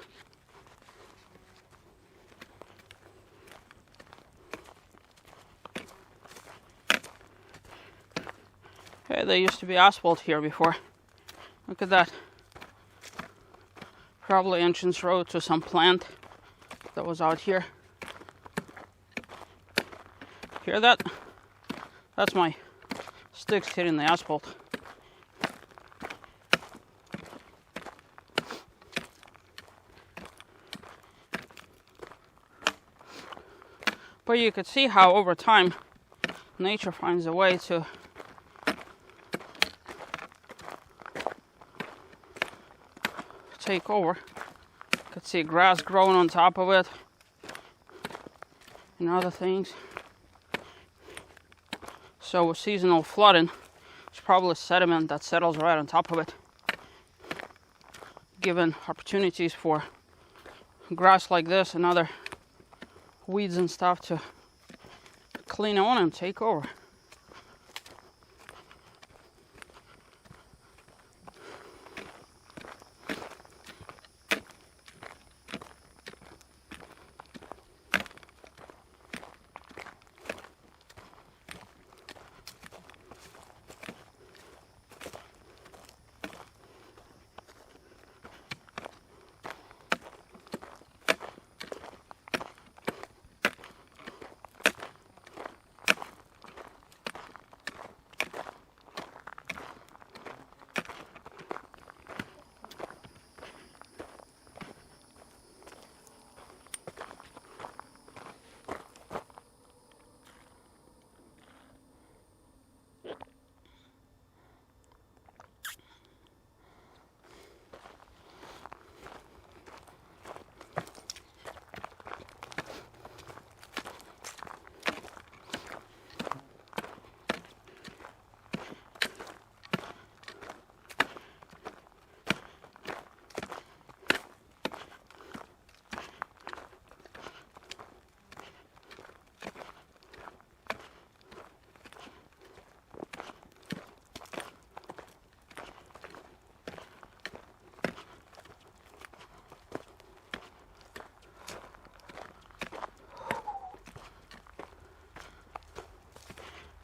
Hey, there used to be asphalt here before. Look at that. Probably entrance road to some plant that was out here. Hear that? That's my sticks hitting the asphalt. But you could see how over time nature finds a way to take over. You could see grass growing on top of it and other things. So with seasonal flooding, it's probably sediment that settles right on top of it. given opportunities for grass like this and other weeds and stuff to clean on and take over.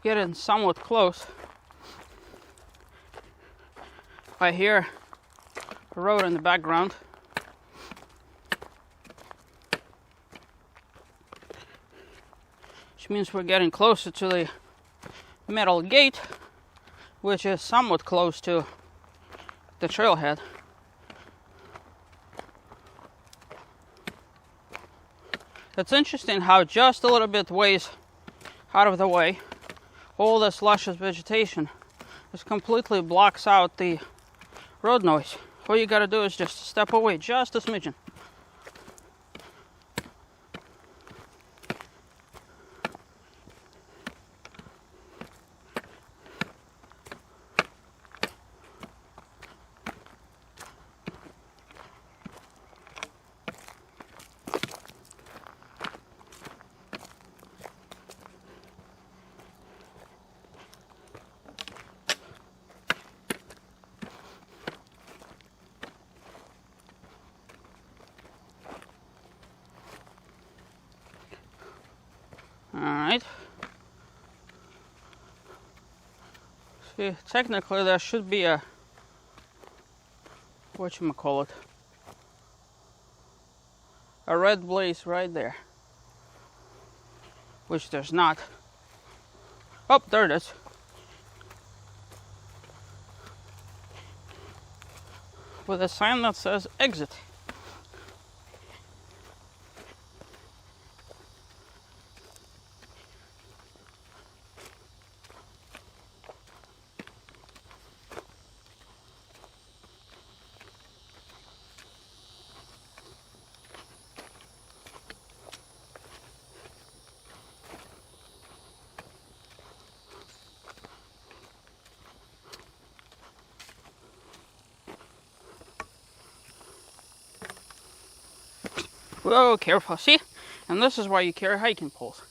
Getting somewhat close. I hear a road in the background. Which means we're getting closer to the metal gate, which is somewhat close to the trailhead. It's interesting how just a little bit ways out of the way, all this luscious vegetation just completely blocks out the road noise. All you gotta do is just step away just a smidgen. Alright. See, technically there should be a whatchamacallit, a red blaze right there. Which there's not. Oh, there it is. With a sign that says exit. Whoa, careful, see? And this is why you carry hiking poles.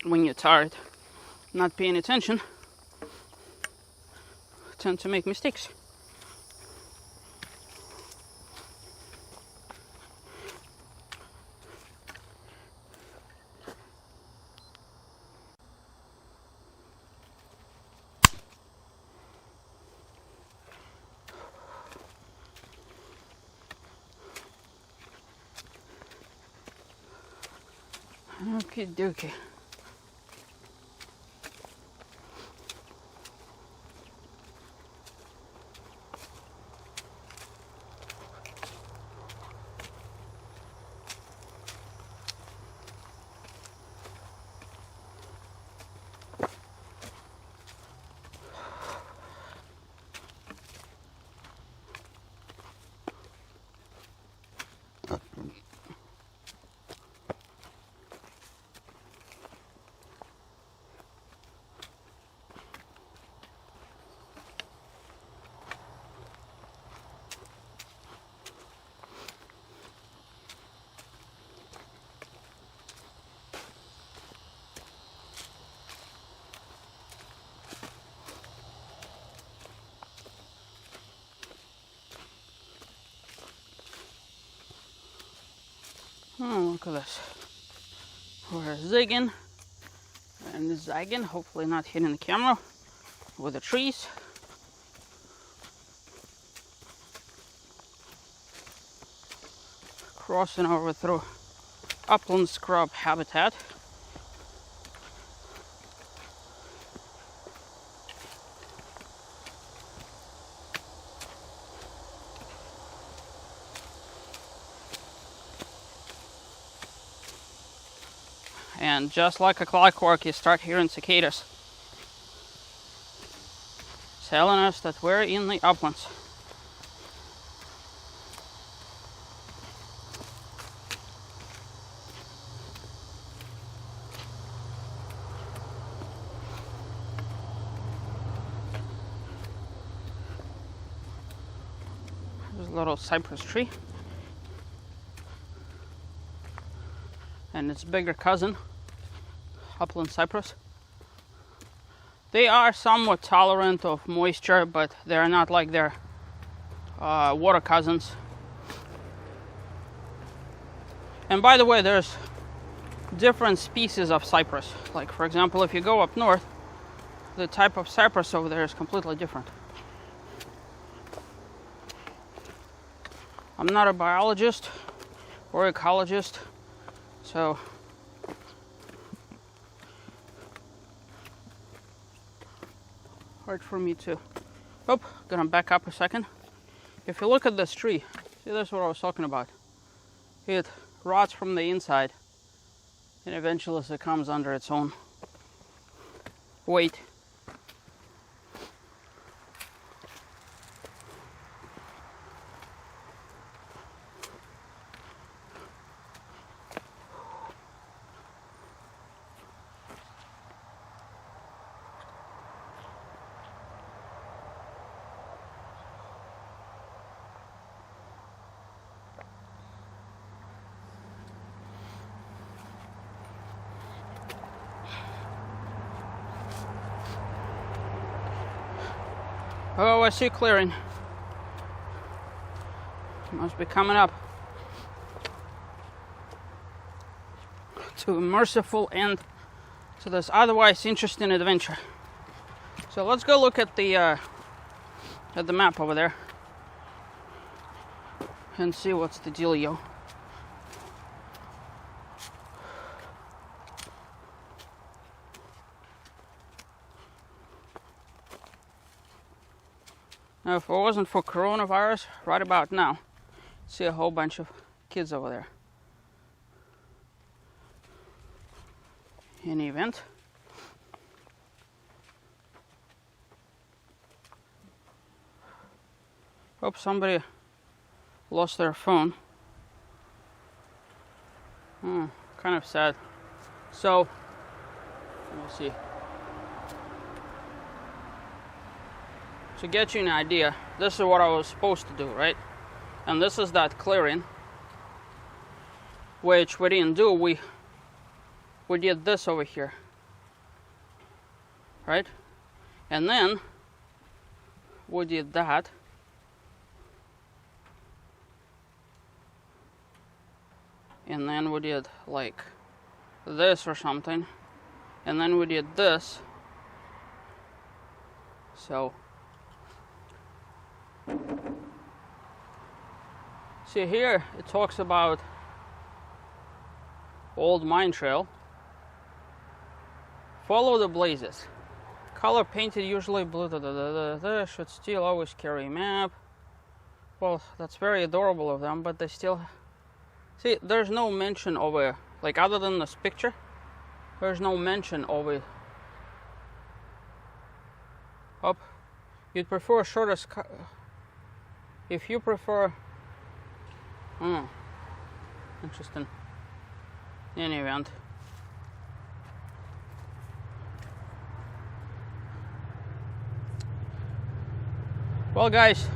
When you're tired, not paying attention, tend to make mistakes. Okie dokie. Oh, look at this. We're zigging and zagging, hopefully not hitting the camera with the trees. Crossing over through upland scrub habitat. And just like a clockwork, you start hearing cicadas telling us that we're in the uplands. There's a little cypress tree and its bigger cousin, upland cypress. They are somewhat tolerant of moisture, but they're not like their water cousins. And by the way, there's different species of cypress. Like, for example, if you go up north, the type of cypress over there is completely different. I'm not a biologist or ecologist, so hard for me to. Oh, gonna back up a second. If you look at this tree, see, that's what I was talking about. It rots from the inside and eventually succumbs under its own weight. Oh, I see clearing. Must be coming up to a merciful end to this otherwise interesting adventure. So let's go look at the map over there and see what's the dealio. Now, if it wasn't for coronavirus, right about now, see a whole bunch of kids over there. In the event. Hope somebody lost their phone. Kind of sad. So, let me see. To get you an idea, this is what I was supposed to do, right? And this is that clearing, which we didn't do. We did this over here, right? And then we did that. And then we did like this or something. And then we did this. So see here, it talks about old mine trail. Follow the blazes. Color painted, usually blue. Should still always carry a map. Well, that's very adorable of them, but they still. See, there's no mention of a, like, other than this picture, there's no mention of a. Up. You'd prefer a shorter. If you prefer. Interesting. In any event. Well, guys,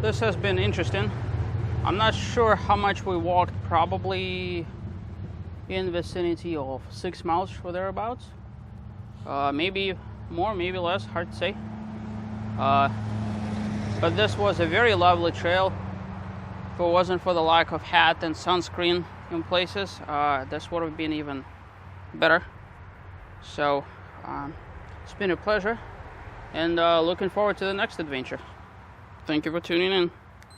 this has been interesting. I'm not sure how much we walked, probably in the vicinity of 6 miles or thereabouts. Maybe more, maybe less, hard to say. But this was a very lovely trail. If it wasn't for the lack of hat and sunscreen in places, this would have been even better. So it's been a pleasure, and looking forward to the next adventure. Thank you for tuning in.